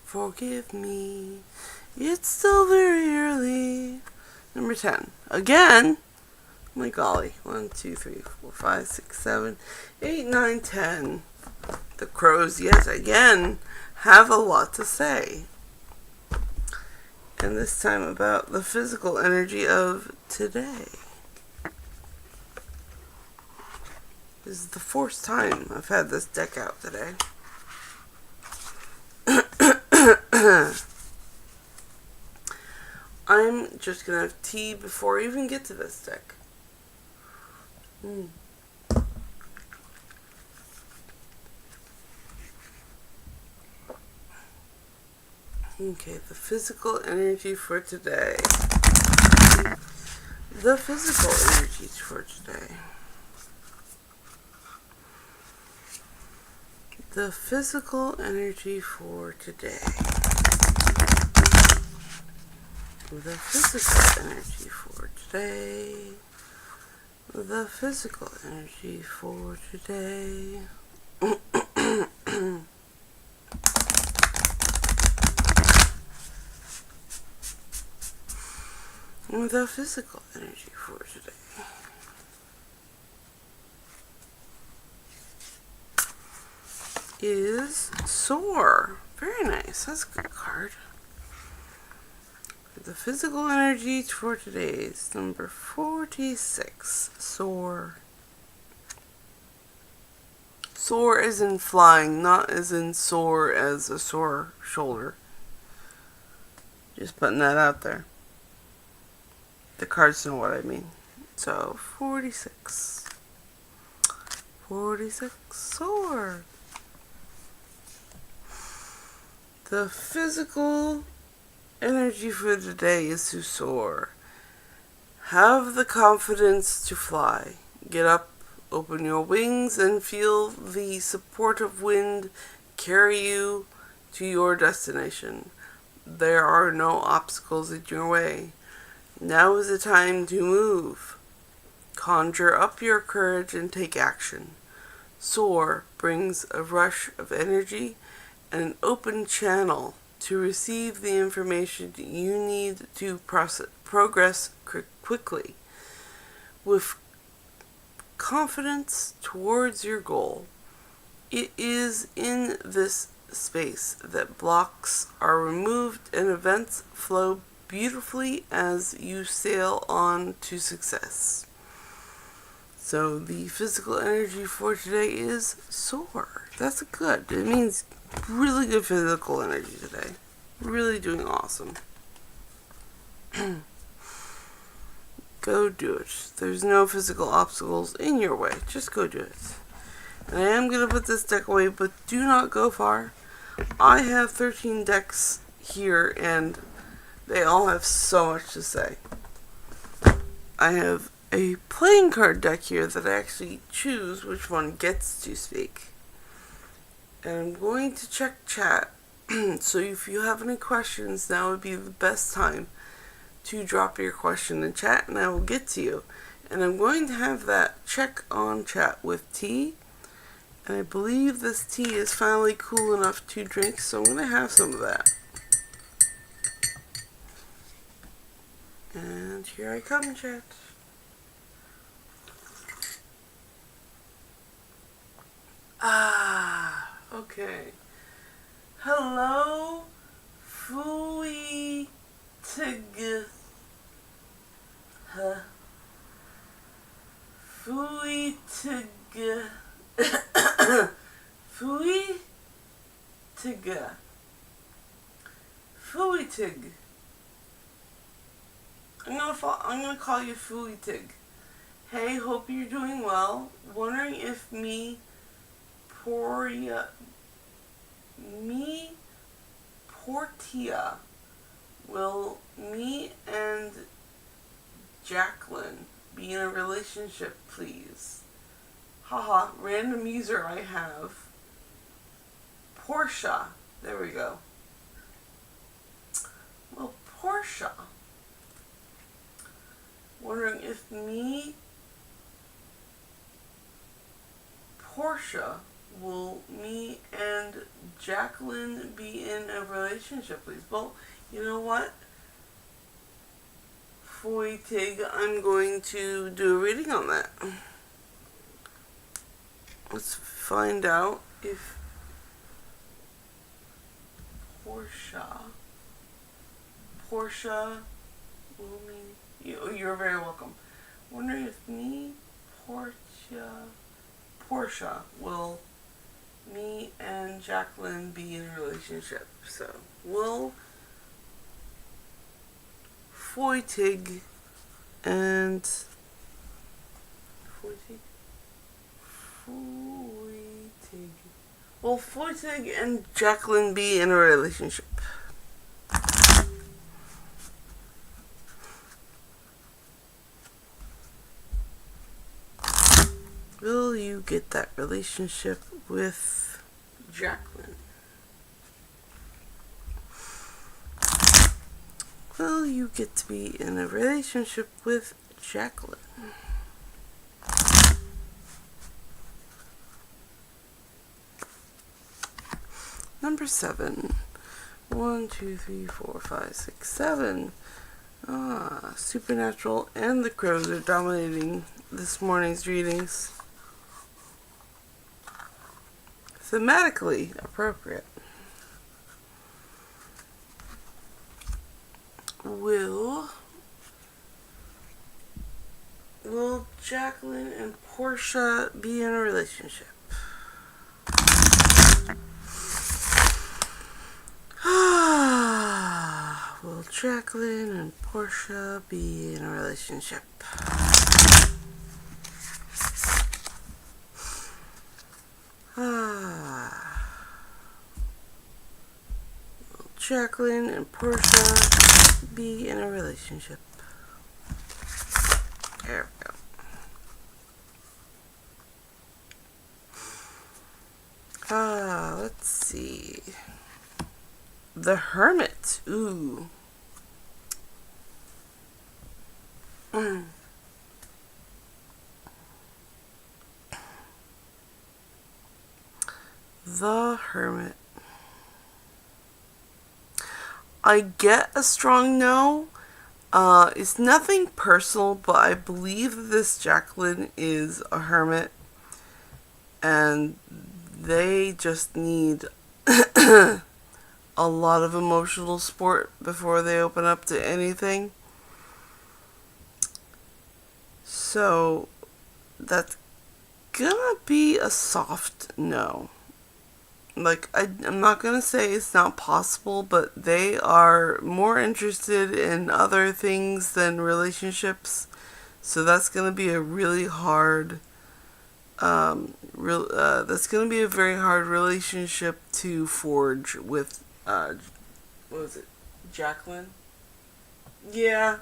Forgive me, it's still very early. Number 10. Again. Oh my golly. 1, 2, 3, 4, 5, 6, 7, 8, 9, 10. The crows yet again have a lot to say. And this time about the physical energy of today. This is the fourth time I've had this deck out today. I'm just going to have tea before I even get to this deck. Okay, the physical energy for today. The physical energy for today. The physical energy for today. The physical energy for today. The physical energy for today. The physical energy for today. Is Soar. Very nice. That's a good card. The physical energy for today is number 46. Soar. Soar as in flying, not as in sore as a sore shoulder. Just putting that out there. The cards know what I mean. So, 46. 46. Soar. The physical energy for today is to soar. Have the confidence to fly. Get up, open your wings, and feel the supportive wind carry you to your destination. There are no obstacles in your way. Now is the time to move. Conjure up your courage and take action. Soar brings a rush of energy and an open channel to receive the information you need to progress quickly. With confidence towards your goal. It is in this space that blocks are removed and events flow beautifully as you sail on to success. So the physical energy for today is soar. That's good. It means really good physical energy today. Really doing awesome. Go do it. There's no physical obstacles in your way. Just go do it. And I am going to put this deck away, but do not go far. I have 13 decks here, and they all have so much to say. I have a playing card deck here that I actually choose which one gets to speak. And I'm going to check chat. So if you have any questions, now would be the best time to drop your question in chat, and I will get to you. And I'm going to have that check on chat with tea. And I believe this tea is finally cool enough to drink, so I'm going to have some of that. And here I come, chat. Okay. Hello, Fui Tig. Fui Tig. Fui Tig. Fui Tig. I'm gonna call you Fui Tig. Hey, hope you're doing well. Wondering if Portia will me and Jacqueline be in a relationship, please? Haha, random user I have. Portia. There we go. Well, Portia. Wondering if Portia, will me and Jacqueline be in a relationship, please? Well, you know what? Foy Tig, I'm going to do a reading on that. Let's find out if Portia will me. You're very welcome. Wondering if Portia will me and Jacqueline be in a relationship. So, will Foy Tig and Will Foy Tig and Jacqueline be in a relationship? Will you get that relationship with Jacqueline? Will you get to be in a relationship with Jacqueline? Number 7. 1, 2, 3, 4, 5, 6, 7. Supernatural and the crows are dominating this morning's readings. Thematically appropriate. Will Jacqueline and Portia be in a relationship? Will Jacqueline and Portia be in a relationship? Will Jacqueline and Portia be in a relationship? There we go. Let's see. The Hermit. Ooh. The Hermit. I get a strong no. It's nothing personal, but I believe this Jacqueline is a hermit, and they just need a lot of emotional support before they open up to anything. So that's gonna be a soft no. Like, I'm not gonna say it's not possible, but they are more interested in other things than relationships. So that's gonna be a really hard, that's gonna be a very hard relationship to forge with, what was it, Jacqueline? Yeah.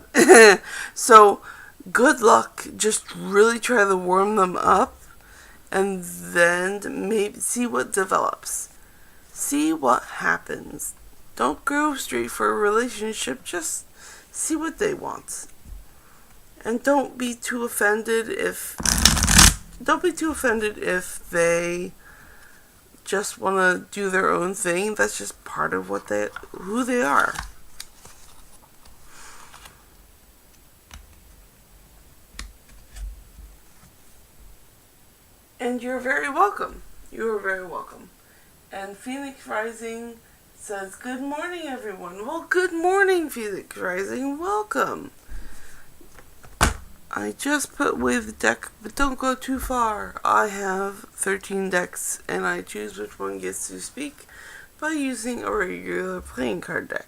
So, good luck. Just really try to warm them up, and then maybe see what develops. See what happens. Don't go straight for a relationship, just see what they want. And don't be too offended if they just want to do their own thing. That's just part of who they are. And you're very welcome. You are very welcome. And Phoenix Rising says, good morning, everyone. Well, good morning, Phoenix Rising. Welcome. I just put away the deck, but don't go too far. I have 13 decks, and I choose which one gets to speak by using a regular playing card deck.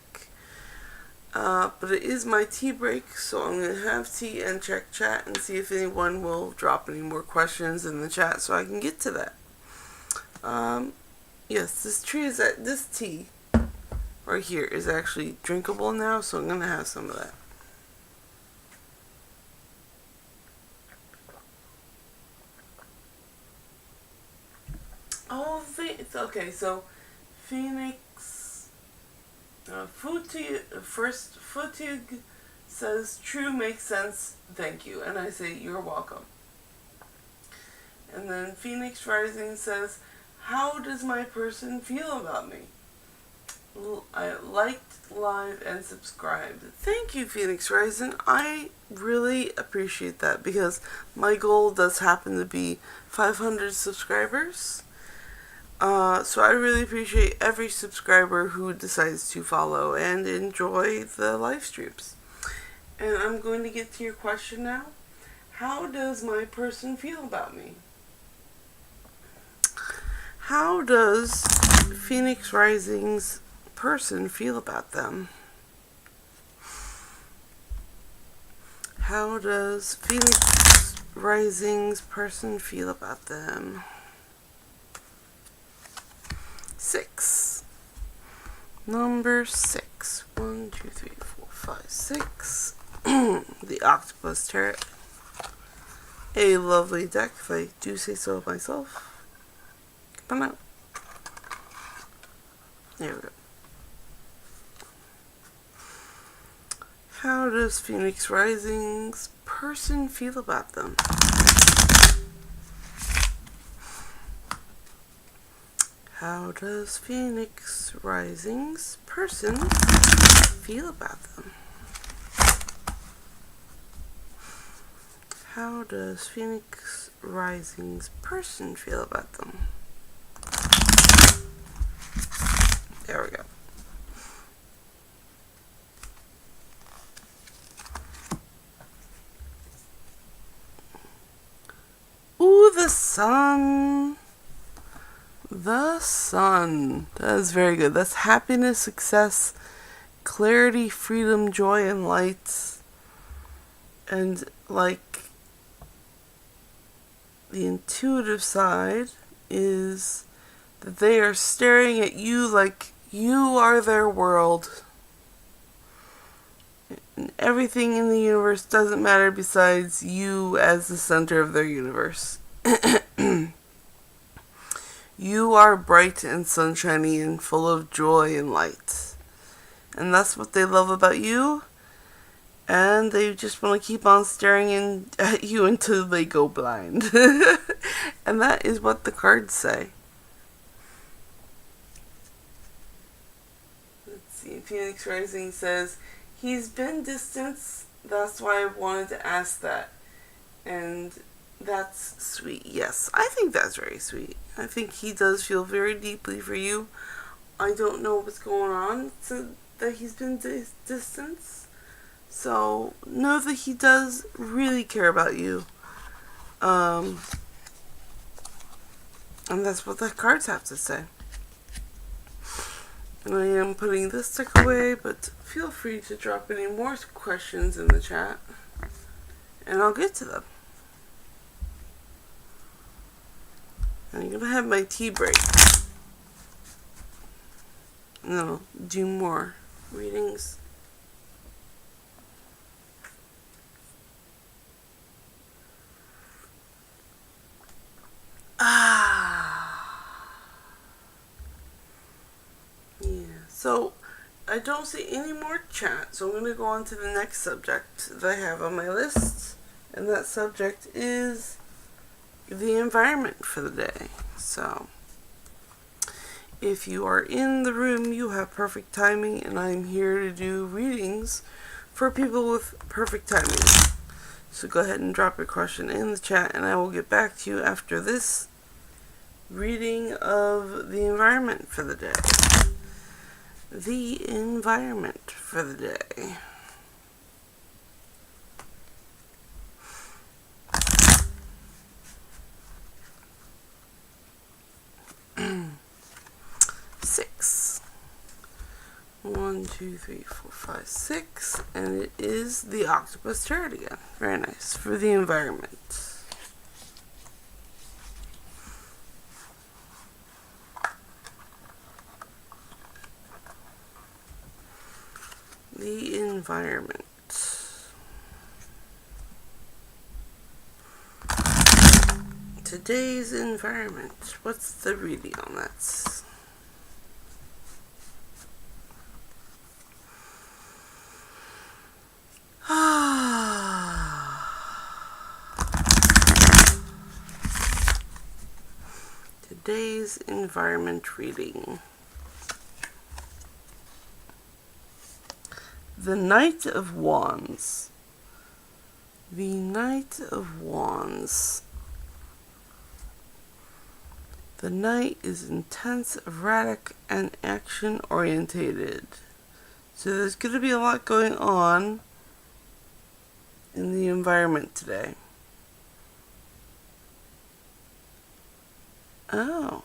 But it is my tea break, so I'm going to have tea and check chat and see if anyone will drop any more questions in the chat so I can get to that. Yes, this tea right here is actually drinkable now, so I'm going to have some of that. Oh, okay, so Phoenix Futig says, true, makes sense, thank you. And I say, you're welcome. And then Phoenix Rising says, how does my person feel about me? I liked, live, and subscribed. Thank you, Phoenix Rising. I really appreciate that because my goal does happen to be 500 subscribers. So I really appreciate every subscriber who decides to follow and enjoy the live streams. And I'm going to get to your question now. How does my person feel about me? How does Phoenix Rising's person feel about them? How does Phoenix Rising's person feel about them? 6. Number 6. 1, 2, 3, 4, 5, 6. The Octopus Turret. A lovely deck, if I do say so myself. Come on out. There we go. How does Phoenix Rising's person feel about them? How does Phoenix Rising's person feel about them? How does Phoenix Rising's person feel about them? There we go. Ooh, the sun. The sun. That is very good. That's happiness, success, clarity, freedom, joy, and light. And like the intuitive side is that they are staring at you like you are their world. And everything in the universe doesn't matter besides you as the center of their universe. You are bright and sunshiny and full of joy and light. And that's what they love about you. And they just want to keep on staring at you until they go blind. And that is what the cards say. Let's see. Phoenix Rising says, he's been distant. That's why I wanted to ask that. And that's sweet. Yes, I think that's very sweet. I think he does feel very deeply for you. I don't know what's going on that he's been distanced. So know that he does really care about you. And that's what the cards have to say. And I am putting this deck away, but feel free to drop any more questions in the chat, and I'll get to them. And I'm going to have my tea break. And then I'll do more readings. Yeah, so I don't see any more chat, so I'm going to go on to the next subject that I have on my list. And that subject is the environment for the day. So if you are in the room, you have perfect timing, and I'm here to do readings for people with perfect timing. So go ahead and drop your question in the chat, and I will get back to you after this reading of the environment for the day. The environment for the day. Six. 1, 2, 3, 4, 5, 6. And it is the octopus turret again. Very nice. For the environment. The environment. Today's environment. What's the reading on that? Today's environment reading. The Knight of Wands. The Knight of Wands. The Knight is intense, erratic, and action-orientated. So there's going to be a lot going on in the environment today. Oh.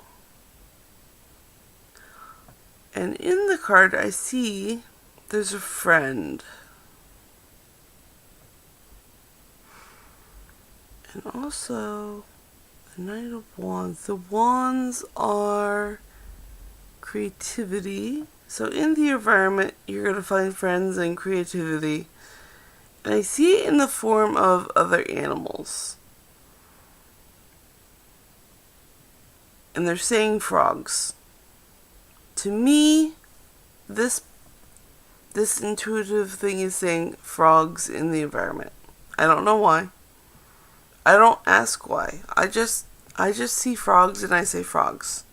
And in the card I see there's a friend. And also the Knight of Wands. The wands are creativity. So in the environment you're going to find friends and creativity. And I see it in the form of other animals. And they're saying frogs. To me, this intuitive thing is saying frogs in the environment. I don't know why. I don't ask why. I just see frogs and I say frogs.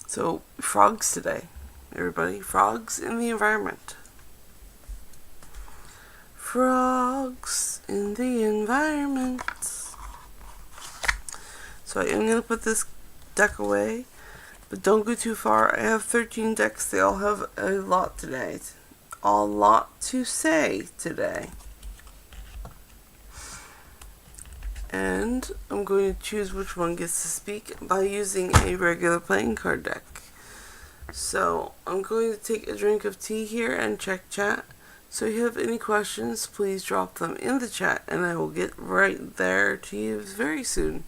So frogs today, everybody. Frogs in the environment. Frogs in the environment. So I am going to put this deck away, but don't go too far. I have 13 decks. They all have a lot today. A lot to say today. And I'm going to choose which one gets to speak by using a regular playing card deck. So I'm going to take a drink of tea here and check chat. So if you have any questions, please drop them in the chat and I will get right there to you very soon.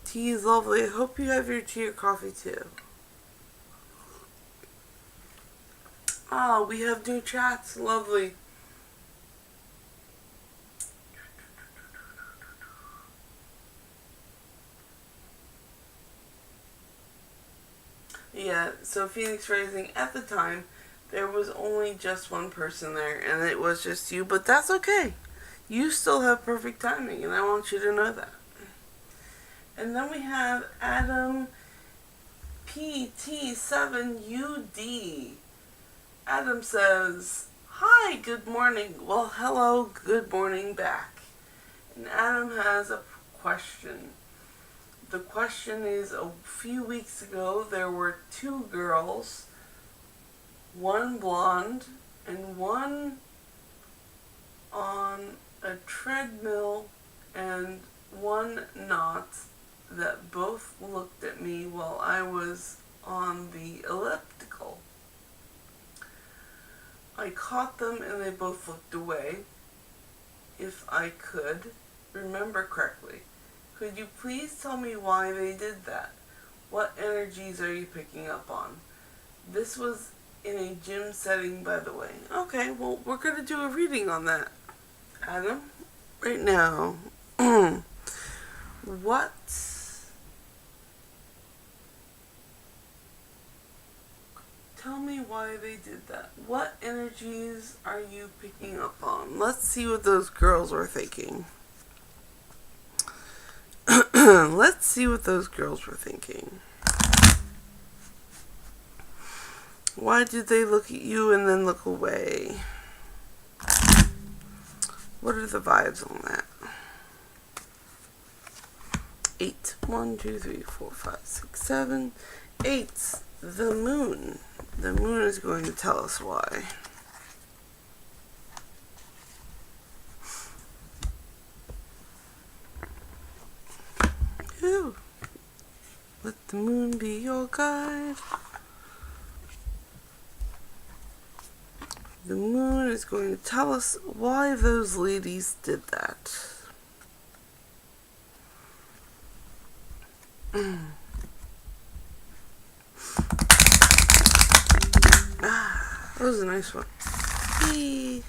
Tea is lovely. I hope you have your tea or coffee too. We have new chats. Lovely. Yeah, so Phoenix Rising, at the time, there was only just one person there, and it was just you, but that's okay. You still have perfect timing, and I want you to know that. And then we have Adam PT7UD. Adam says, "Hi, good morning." Well, hello, good morning back. And Adam has a question. The question is, a few weeks ago there were 2 girls, one blonde and one on a treadmill and one not, that both looked at me while I was on the elliptical. I caught them and they both looked away. If I could remember correctly, could you please tell me why they did that? What energies are you picking up on? This was in a gym setting, by the way. Okay, well, we're going to do a reading on that. Adam, right now, what tell me why they did that. What energies are you picking up on? Let's see what those girls were thinking. Let's see what those girls were thinking. Why did they look at you and then look away? What are the vibes on that? 8. 1, 2, 3, 4, 5, 6, 7. 8. The moon. The moon is going to tell us why. Ooh. Let the moon be your guide. The moon is going to tell us why those ladies did that. That was a nice one. Hey.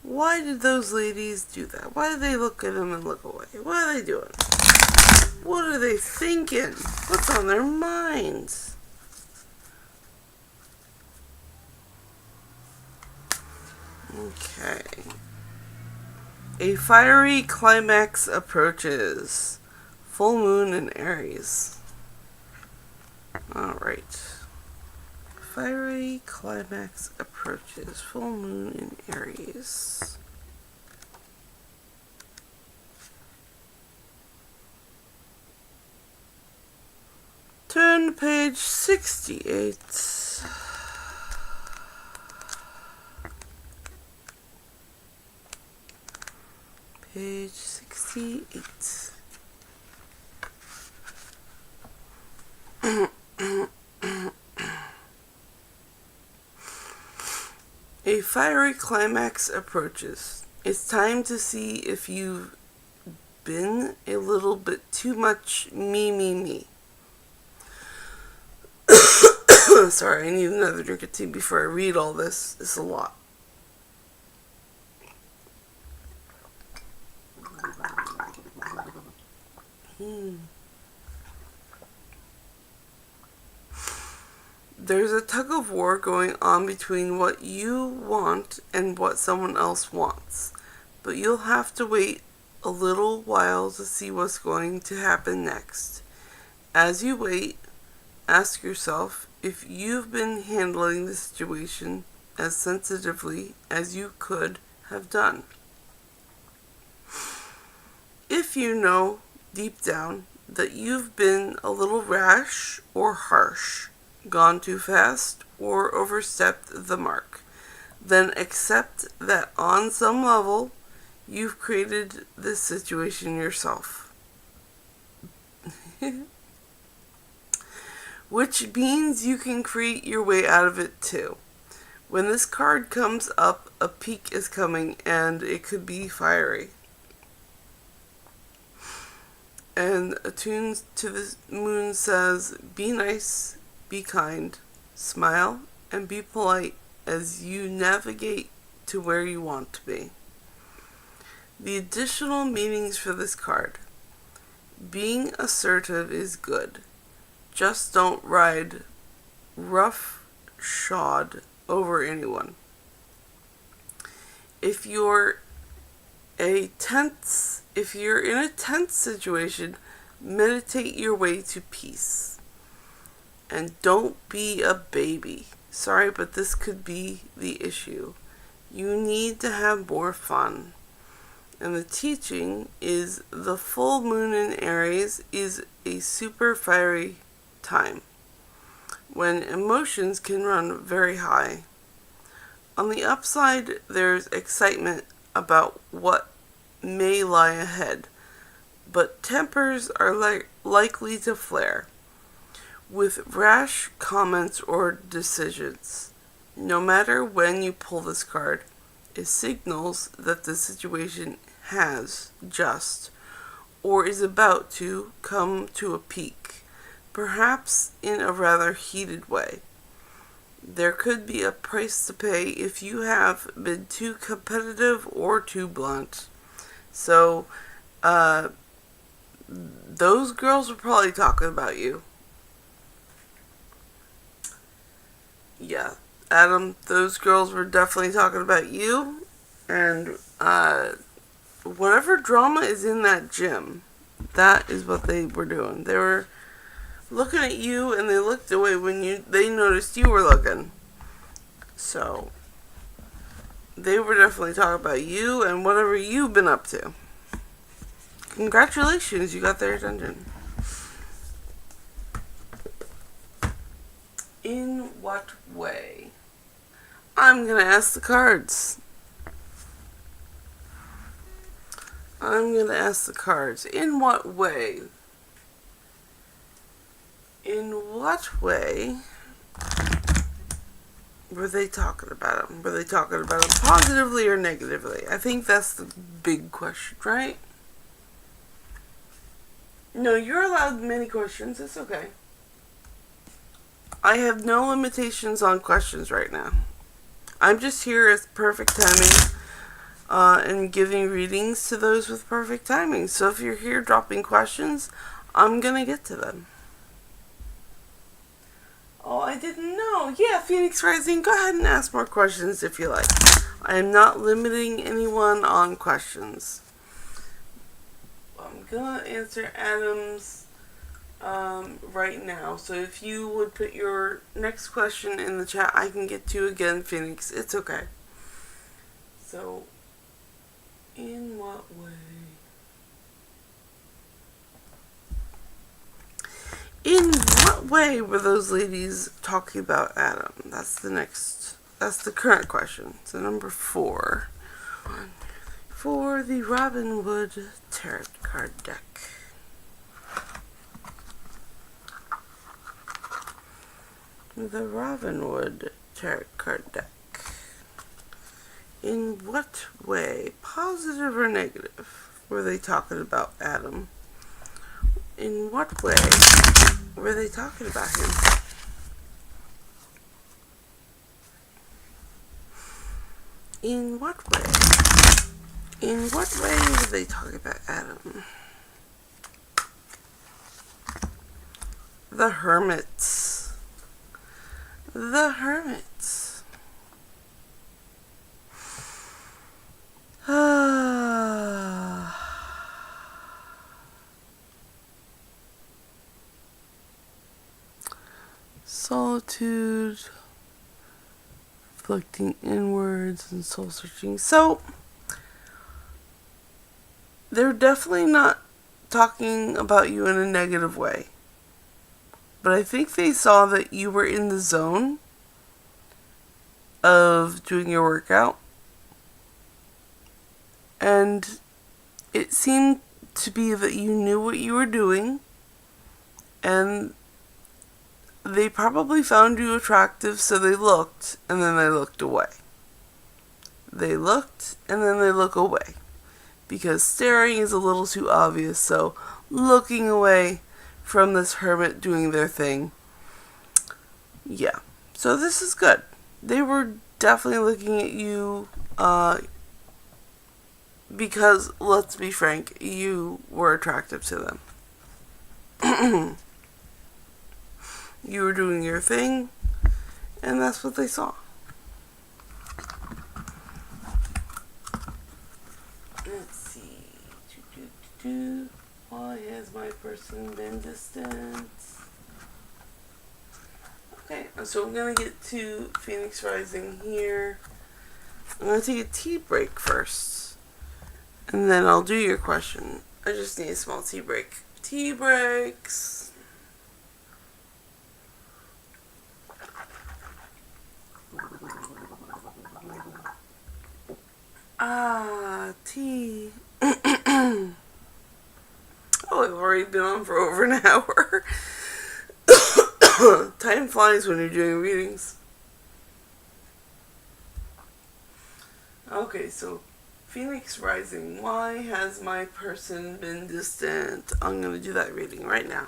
Why did those ladies do that? Why did they look at him and look away? What are they doing? What are they thinking? What's on their minds? Okay. A fiery climax approaches. Full moon in Aries. Alright. Fiery climax approaches. Full moon in Aries. Turn to page 68. Page 68. A fiery climax approaches. It's time to see if you've been a little bit too much me. Sorry, I need another drink of tea before I read all this. It's a lot. There's a tug of war going on between what you want and what someone else wants. But you'll have to wait a little while to see what's going to happen next. As you wait, ask yourself if you've been handling the situation as sensitively as you could have done. If you know deep down that you've been a little rash or harsh, gone too fast, or overstepped the mark, then accept that on some level you've created this situation yourself. Which means you can create your way out of it too. When this card comes up, a peak is coming and it could be fiery. And attuned to the moon says, be nice, be kind, smile, and be polite as you navigate to where you want to be. The additional meanings for this card. Being assertive is good. Just don't ride roughshod over anyone. If you're in a tense situation, meditate your way to peace. And don't be a baby. Sorry, but this could be the issue. You need to have more fun. And the teaching is the full moon in Aries is a super fiery time when emotions can run very high. On the upside, there's excitement about what may lie ahead, but tempers are likely to flare with rash comments or decisions. No matter when you pull this card, it signals that the situation has just or is about to come to a peak, perhaps in a rather heated way. There could be a price to pay if you have been too competitive or too blunt. So, those girls were probably talking about you. Yeah, Adam, those girls were definitely talking about you. And, whatever drama is in that gym, that is what they were doing. They were looking at you, and they looked away when they noticed you were looking. So, they were definitely talking about you and whatever you've been up to. Congratulations, you got their attention. In what way? I'm gonna ask the cards. In what way? In what way were they talking about him? Were they talking about him positively or negatively? I think that's the big question, right? No, you're allowed many questions. It's okay. I have no limitations on questions right now. I'm just here as perfect timing and giving readings to those with perfect timing. So if you're here dropping questions, I'm going to get to them. Oh, I didn't know. Yeah, Phoenix Rising, go ahead and ask more questions if you like. I am not limiting anyone on questions. I'm going to answer Adam's right now. So if you would put your next question in the chat, I can get to again, Phoenix. It's okay. So, in what way? In what way were those ladies talking about Adam? That's the current question. So number 4. For the Robinwood Tarot card deck. The Robinwood Tarot card deck. In what way, positive or negative, were they talking about Adam? In what way were they talking about him? In what way? In what way were they talking about Adam? The Hermits. The Hermits. Solitude, reflecting inwards and soul searching. So, they're definitely not talking about you in a negative way. But I think they saw that you were in the zone of doing your workout. And it seemed to be that you knew what you were doing. And they probably found you attractive, so they looked, and then they looked away. They looked, and then they look away. Because staring is a little too obvious, so looking away from this hermit doing their thing. Yeah. So this is good. They were definitely looking at you, because, let's be frank, you were attractive to them. You were doing your thing, and that's what they saw. Let's see. Why has my person been distant? Okay, so I'm going to get to Phoenix Rising here. I'm going to take a tea break first. and then I'll do your question. I just need a small tea break. Tea breaks. Tea. Oh, I've already been on for over an hour. Time flies when you're doing readings. Okay, so Phoenix Rising. Why has my person been distant? I'm going to do that reading right now.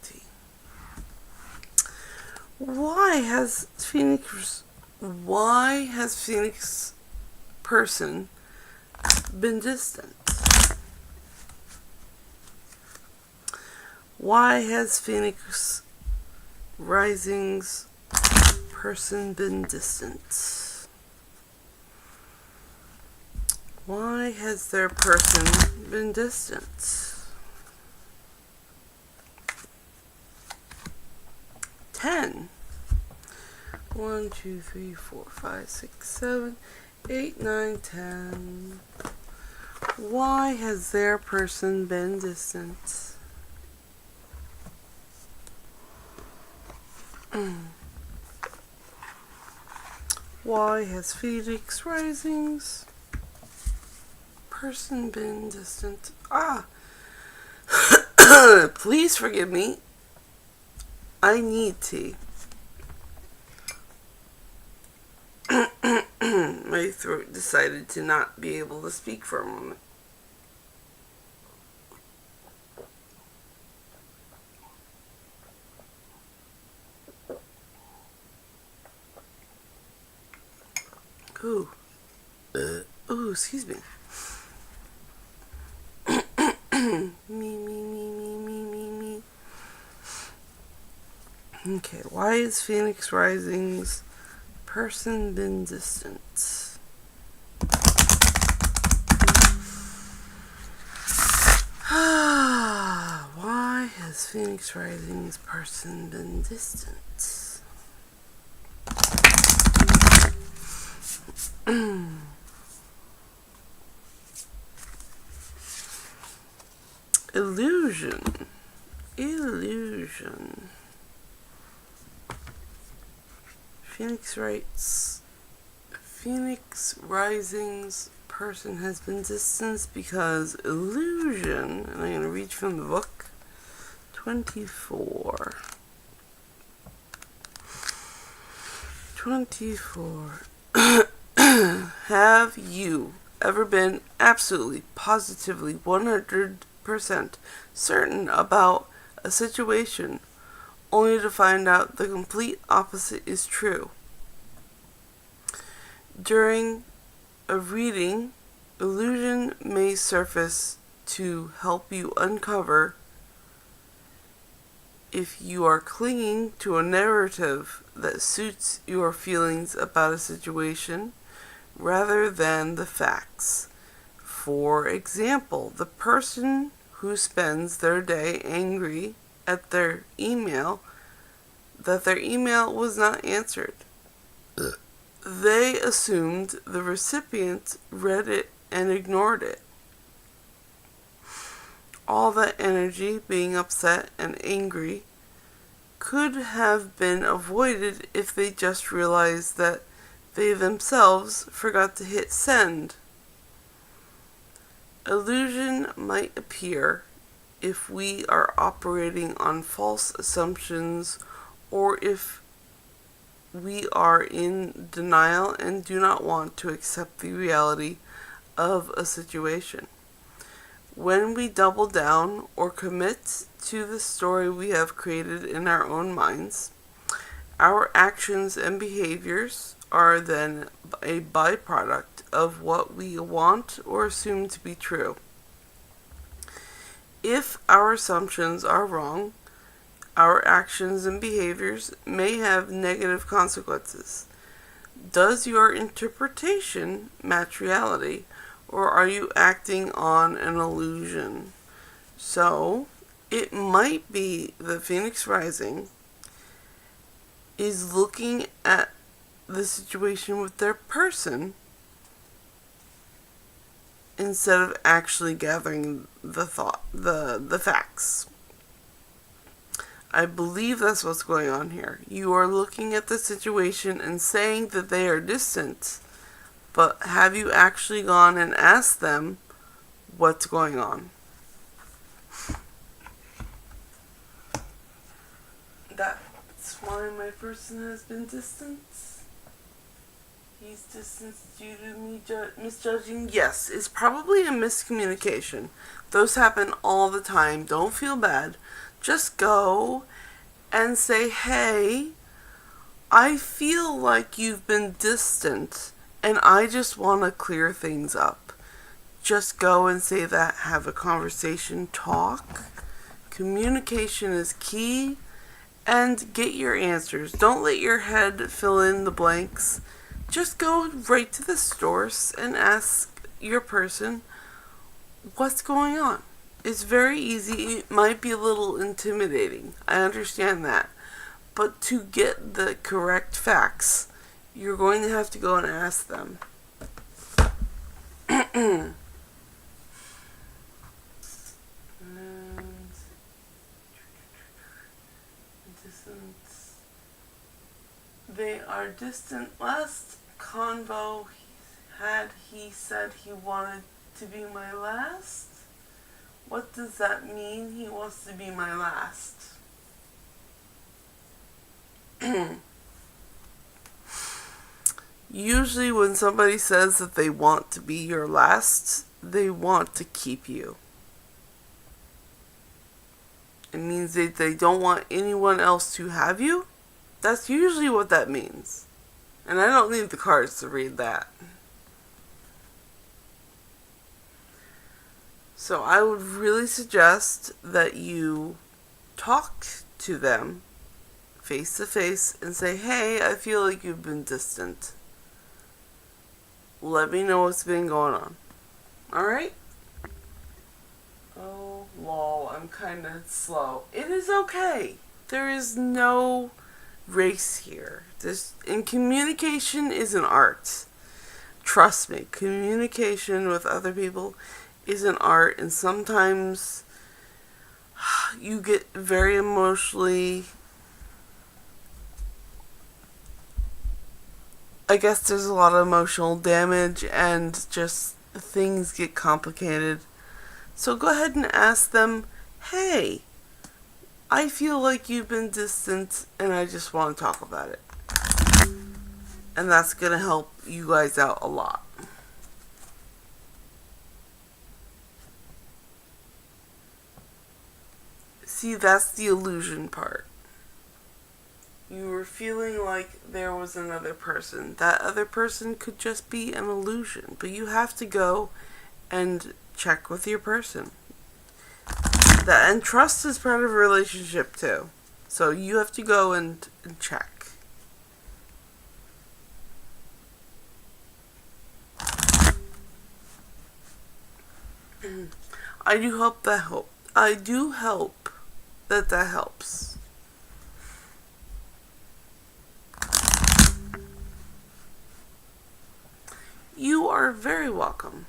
Tea. Why has Phoenix person been distant? Why has Phoenix Rising's person been distant? Why has their person been distant? 10. 1, 2, 3, 4, 5, 6, 7, 8, 9, 10. Why has their person been distant? Why has Phoenix Rising's person been distant? Please forgive me. I need tea. My throat decided to not be able to speak for a moment. Ooh. Ooh, excuse me. Me. Okay, why is Phoenix Rising's person been distant? Why has Phoenix Rising's person been distant? Illusion. Phoenix Rising's person has been distanced because illusion, and I'm going to read from the book, 24. Have you ever been absolutely, positively, 100% certain about a situation, only to find out the complete opposite is true? During a reading, illusion may surface to help you uncover if you are clinging to a narrative that suits your feelings about a situation rather than the facts. For example, the person who spends their day angry at their email that their email was not answered. They assumed the recipient read it and ignored it. All that energy, being upset and angry, could have been avoided if they just realized that they themselves forgot to hit send. Illusion might appear if we are operating on false assumptions or if we are in denial and do not want to accept the reality of a situation. When we double down or commit to the story we have created in our own minds, our actions and behaviors are then a byproduct of what we want or assume to be true. If our assumptions are wrong, our actions and behaviors may have negative consequences. Does your interpretation match reality, or are you acting on an illusion? So, it might be that Phoenix Rising is looking at the situation with their person instead of actually gathering the facts. I believe that's what's going on here. You are looking at the situation and saying that they are distant, but have you actually gone and asked them what's going on? That's why my person has been distant. He's distant due to me misjudging. Yes, it's probably a miscommunication. Those happen all the time. Don't feel bad. Just go and say, hey, I feel like you've been distant and I just want to clear things up. Just go and say that. Have a conversation. Talk. Communication is key. And get your answers. Don't let your head fill in the blanks. Just go right to the source and ask your person what's going on. It's very easy. It might be a little intimidating. I understand that. But to get the correct facts, you're going to have to go and ask them. They are distant. Last convo he said he wanted to be my last. What does that mean? He wants to be my last. Usually when somebody says that they want to be your last, they want to keep you. It means that they don't want anyone else to have you. That's usually what that means. And I don't need the cards to read that. So I would really suggest that you talk to them face to face and say, hey, I feel like you've been distant. Let me know what's been going on. Alright? Oh, lol, I'm kind of slow. It is okay. There is no race here. And communication is an art. Trust me, communication with other people is an art, and sometimes you get very emotionally. I guess there's a lot of emotional damage and just things get complicated. So go ahead and ask them, hey, I feel like you've been distant and I just want to talk about it. And that's going to help you guys out a lot. See, that's the illusion part. You were feeling like there was another person. That other person could just be an illusion. But you have to go and check with your person. And trust is part of a relationship too. So you have to go and check. I do hope that that helps. You are very welcome.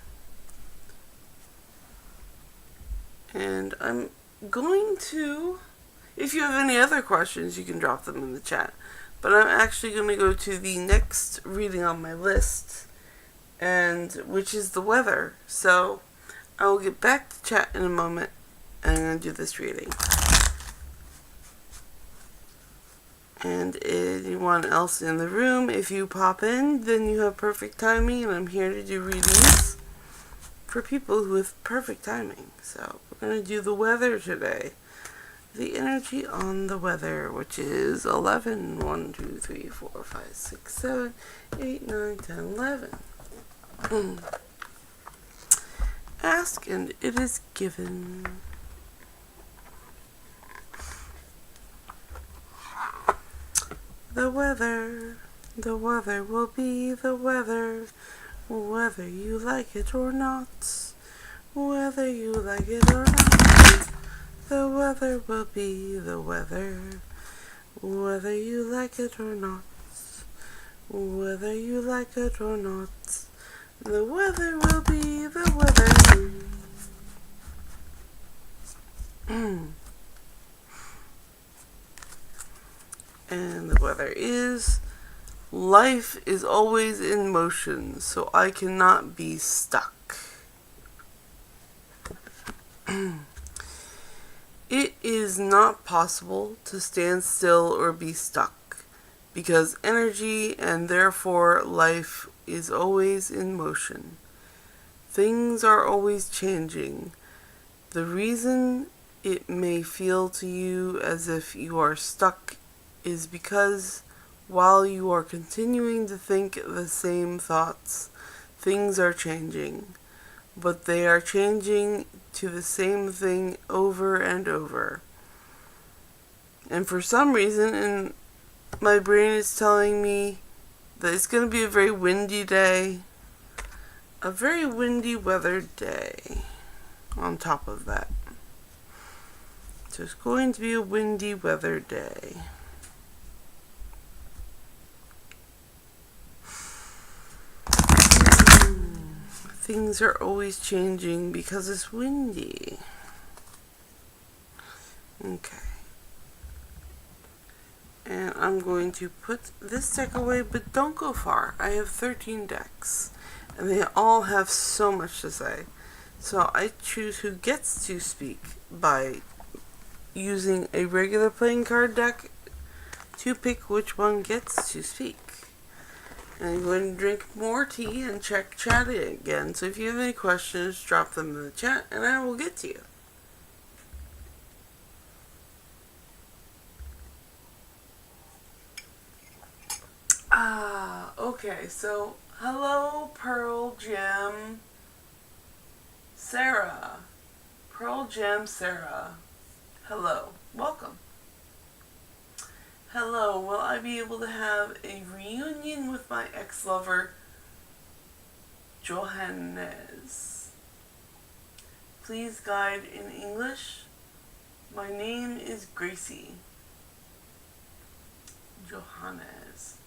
And I'm going to, if you have any other questions, you can drop them in the chat. But I'm actually going to go to the next reading on my list, and which is the weather. So I will get back to chat in a moment, and I'm going to do this reading. And anyone else in the room, if you pop in, then you have perfect timing, and I'm here to do readings for people with perfect timing. So we're going to do the weather today. The energy on the weather, which is 11, 1, 2, 3, 4, 5, 6, 7, 8, 9, 10, 11. Ask and it is given. The weather will be the weather, whether you like it or not. Whether you like it or not, the weather will be the weather, whether you like it or not. Whether you like it or not, the weather will be the weather. And the weather is, life is always in motion, so I cannot be stuck. It is not possible to stand still or be stuck, because energy and therefore life is always in motion. Things are always changing. The reason it may feel to you as if you are stuck is because while you are continuing to think the same thoughts, things are changing, but they are changing to the same thing over and over. And for some reason, my brain is telling me that it's going to be a very windy day, a very windy weather day on top of that. So it's going to be a windy weather day. Things are always changing because it's windy. Okay. And I'm going to put this deck away, but don't go far. I have 13 decks, and they all have so much to say. So I choose who gets to speak by using a regular playing card deck to pick which one gets to speak. And I'm going to drink more tea and check chat again. So if you have any questions, drop them in the chat and I will get to you. Okay, so hello Pearl Gem Sarah. Pearl Gem Sarah. Hello. Welcome. Hello, will I be able to have a reunion with my ex-lover, Johannes? Please guide in English. My name is Gracie. Johannes.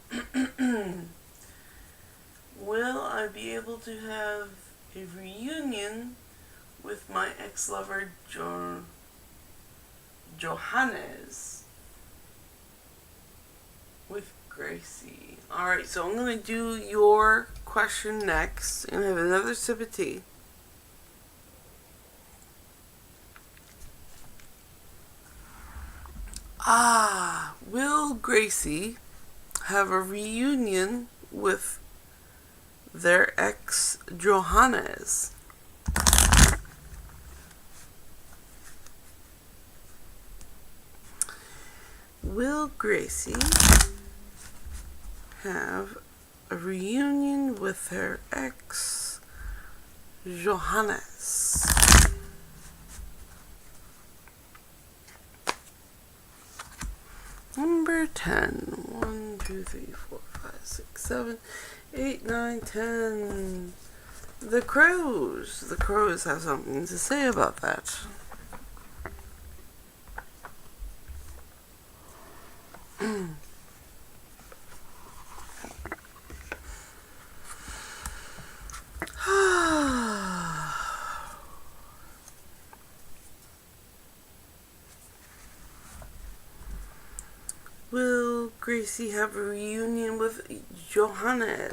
Will I be able to have a reunion with my ex-lover, Johannes? With Gracie. Alright, so I'm going to do your question next and have another sip of tea. Will Gracie have a reunion with their ex Johannes? Will Gracie have a reunion with her ex Johannes? Number 10. 1, 2, 3, 4, 5, 6, 7, 8, 9, 10. The crows. The crows have something to say about that. Will Gracie have a reunion with Johannes?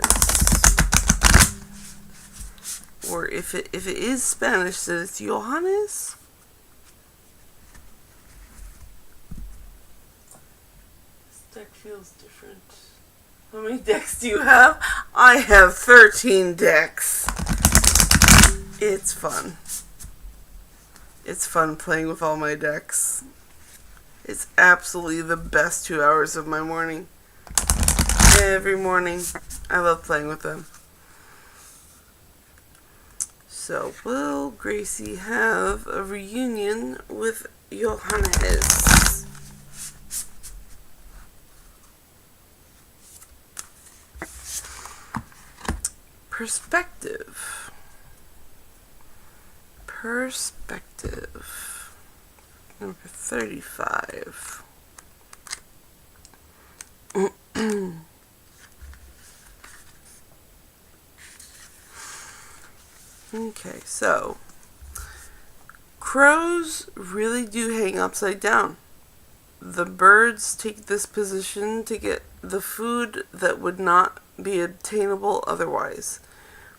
Or if it is Spanish, then it's Johannes? This deck feels different. How many decks do you have? I have 13 decks. It's fun. It's fun playing with all my decks. It's absolutely the best 2 hours of my morning. Every morning, I love playing with them. So, will Gracie have a reunion with Johannes? Perspective. Perspective. Number 35. Okay, so crows really do hang upside down. The birds take this position to get the food that would not be obtainable otherwise.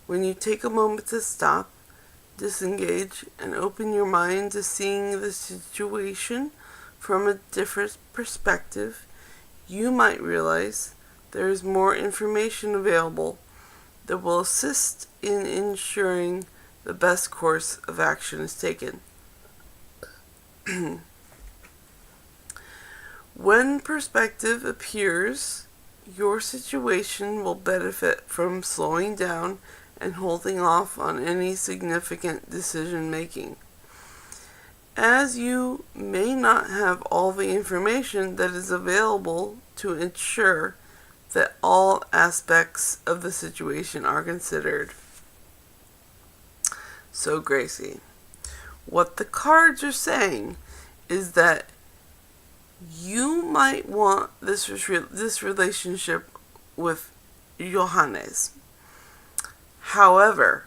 When you take a moment to stop, disengage, and open your mind to seeing the situation from a different perspective, you might realize there is more information available that will assist in ensuring the best course of action is taken. When perspective appears, your situation will benefit from slowing down and holding off on any significant decision making. As you may not have all the information that is available to ensure that all aspects of the situation are considered. So, Gracie, what the cards are saying is that you might want this relationship with Johannes. However,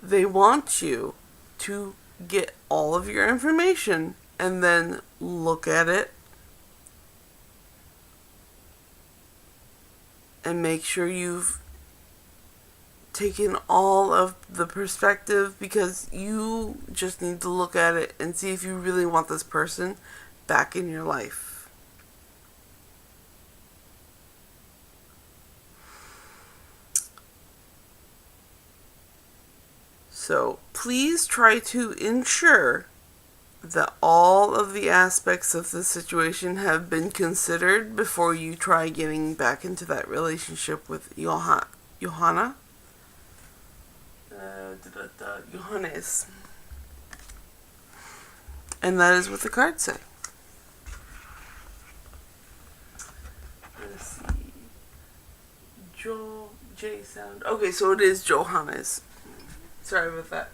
they want you to get all of your information and then look at it and make sure you've taken all of the perspective, because you just need to look at it and see if you really want this person back in your life. So please try to ensure that all of the aspects of the situation have been considered before you try getting back into that relationship with Johannes. And that is what the cards say. Let's see. J sound. Okay, so it is Johannes. Sorry about that.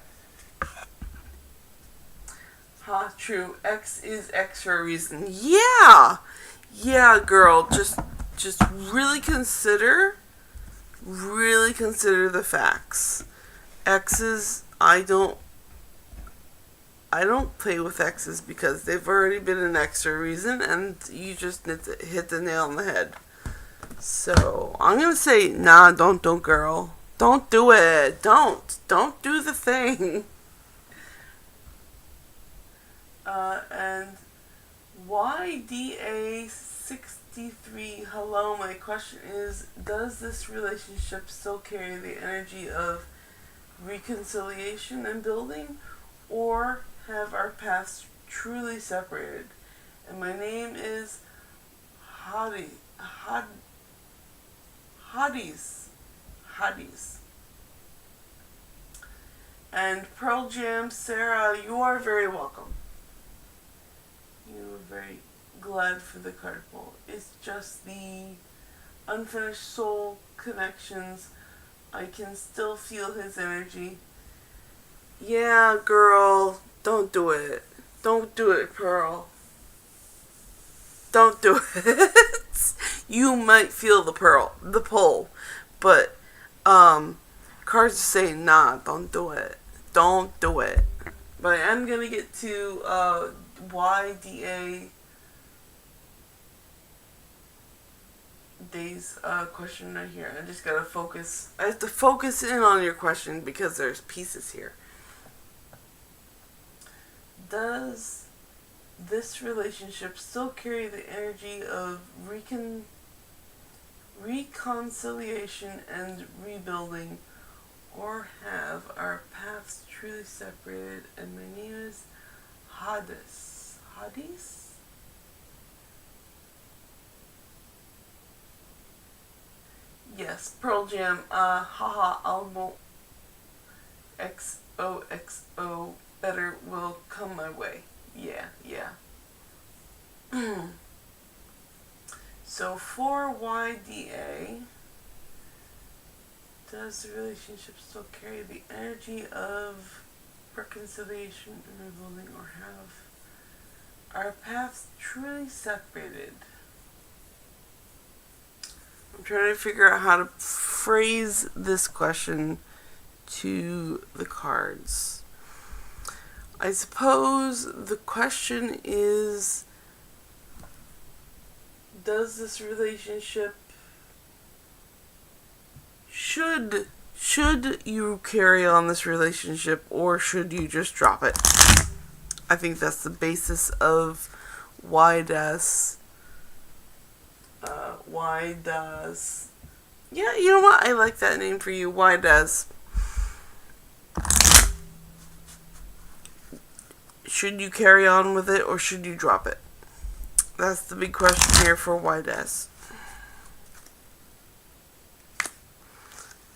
True. X is X for a reason. Yeah! Yeah, girl. Just really consider the facts. X's, I don't play with X's because they've already been an X for a reason, and you just need to hit the nail on the head. So, I'm gonna say, nah, don't, girl. Don't do it. Don't do the thing. And YDA63, hello, my question is, does this relationship still carry the energy of reconciliation and building, or have our paths truly separated? And my name is Hades. And Pearl Jam, Sarah, you are very welcome. You are very glad for the card pull. It's just the unfinished soul connections. I can still feel his energy. Yeah, girl, don't do it. Don't do it, Pearl. Don't do it. You might feel the pull, but cards are saying, nah, don't do it. Don't do it. But I'm gonna get to YDA Day's question right here. I just gotta focus. I have to focus in on your question because there's pieces here. Does this relationship still carry the energy of reconciliation and rebuilding, or have our paths truly separated? And my name is Hades. Yes, Pearl Jam. Album XOXO. Better will come my way. Yeah. So for YDA, does the relationship still carry the energy of reconciliation and rebuilding, or have our paths truly separated? I'm trying to figure out how to phrase this question to the cards. I suppose the question is, does this relationship, should you carry on this relationship, or should you just drop it? I think that's the basis of why does yeah, you know what, I like that name for you. Why does, should you carry on with it, or should you drop it? That's the big question here for why does.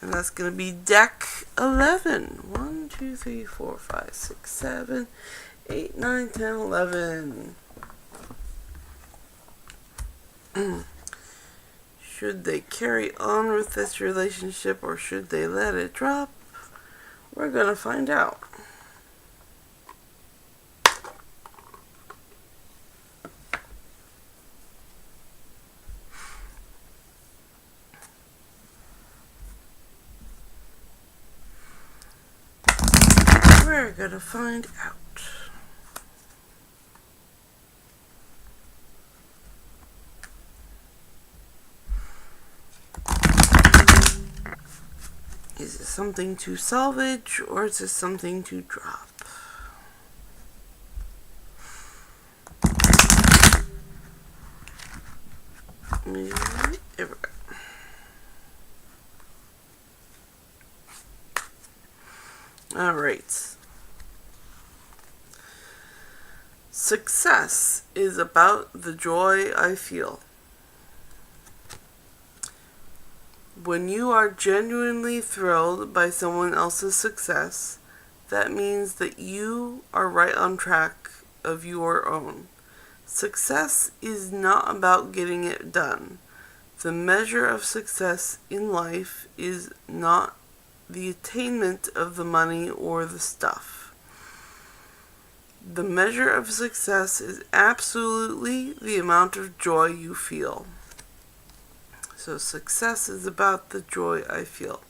And that's going to be deck 11. 1, 2, 3, 4, 5, 6, 7, 8, 9, 10, 11. Should they carry on with this relationship, or should they let it drop? We're going to find out. We're going to find out. Is it something to salvage, or is it something to drop? There we go. Alright. Success is about the joy I feel. When you are genuinely thrilled by someone else's success, that means that you are right on track of your own. Success is not about getting it done. The measure of success in life is not the attainment of the money or the stuff. The measure of success is absolutely the amount of joy you feel. So success is about the joy I feel.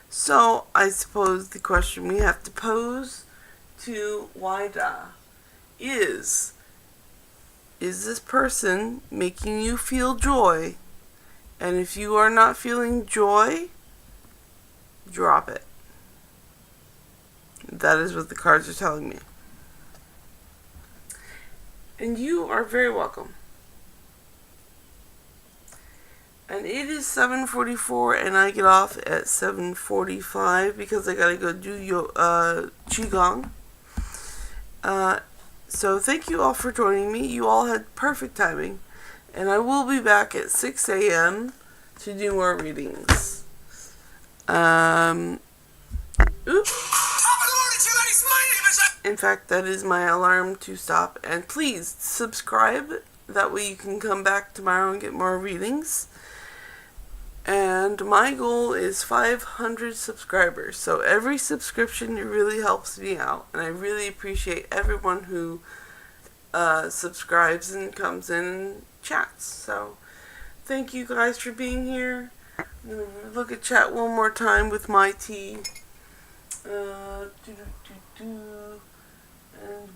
So I suppose the question we have to pose to Wida is this person making you feel joy? And if you are not feeling joy, drop it. That is what the cards are telling me. And you are very welcome. And it is 7:44, and I get off at 7:45 because I gotta go do Qigong. So thank you all for joining me. You all had perfect timing. And I will be back at 6 a.m. to do more readings. In fact, that is my alarm to stop. And please subscribe. That way you can come back tomorrow and get more readings. And my goal is 500 subscribers. So every subscription really helps me out. And I really appreciate everyone who subscribes and comes in and chats. So thank you guys for being here. I'm going to look at chat one more time with my tea. And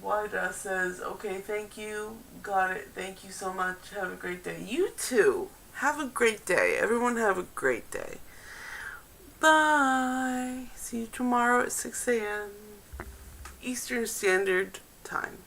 Wida says, okay, thank you. Got it. Thank you so much. Have a great day. You too. Have a great day. Everyone have a great day. Bye. See you tomorrow at 6 a.m. Eastern Standard Time.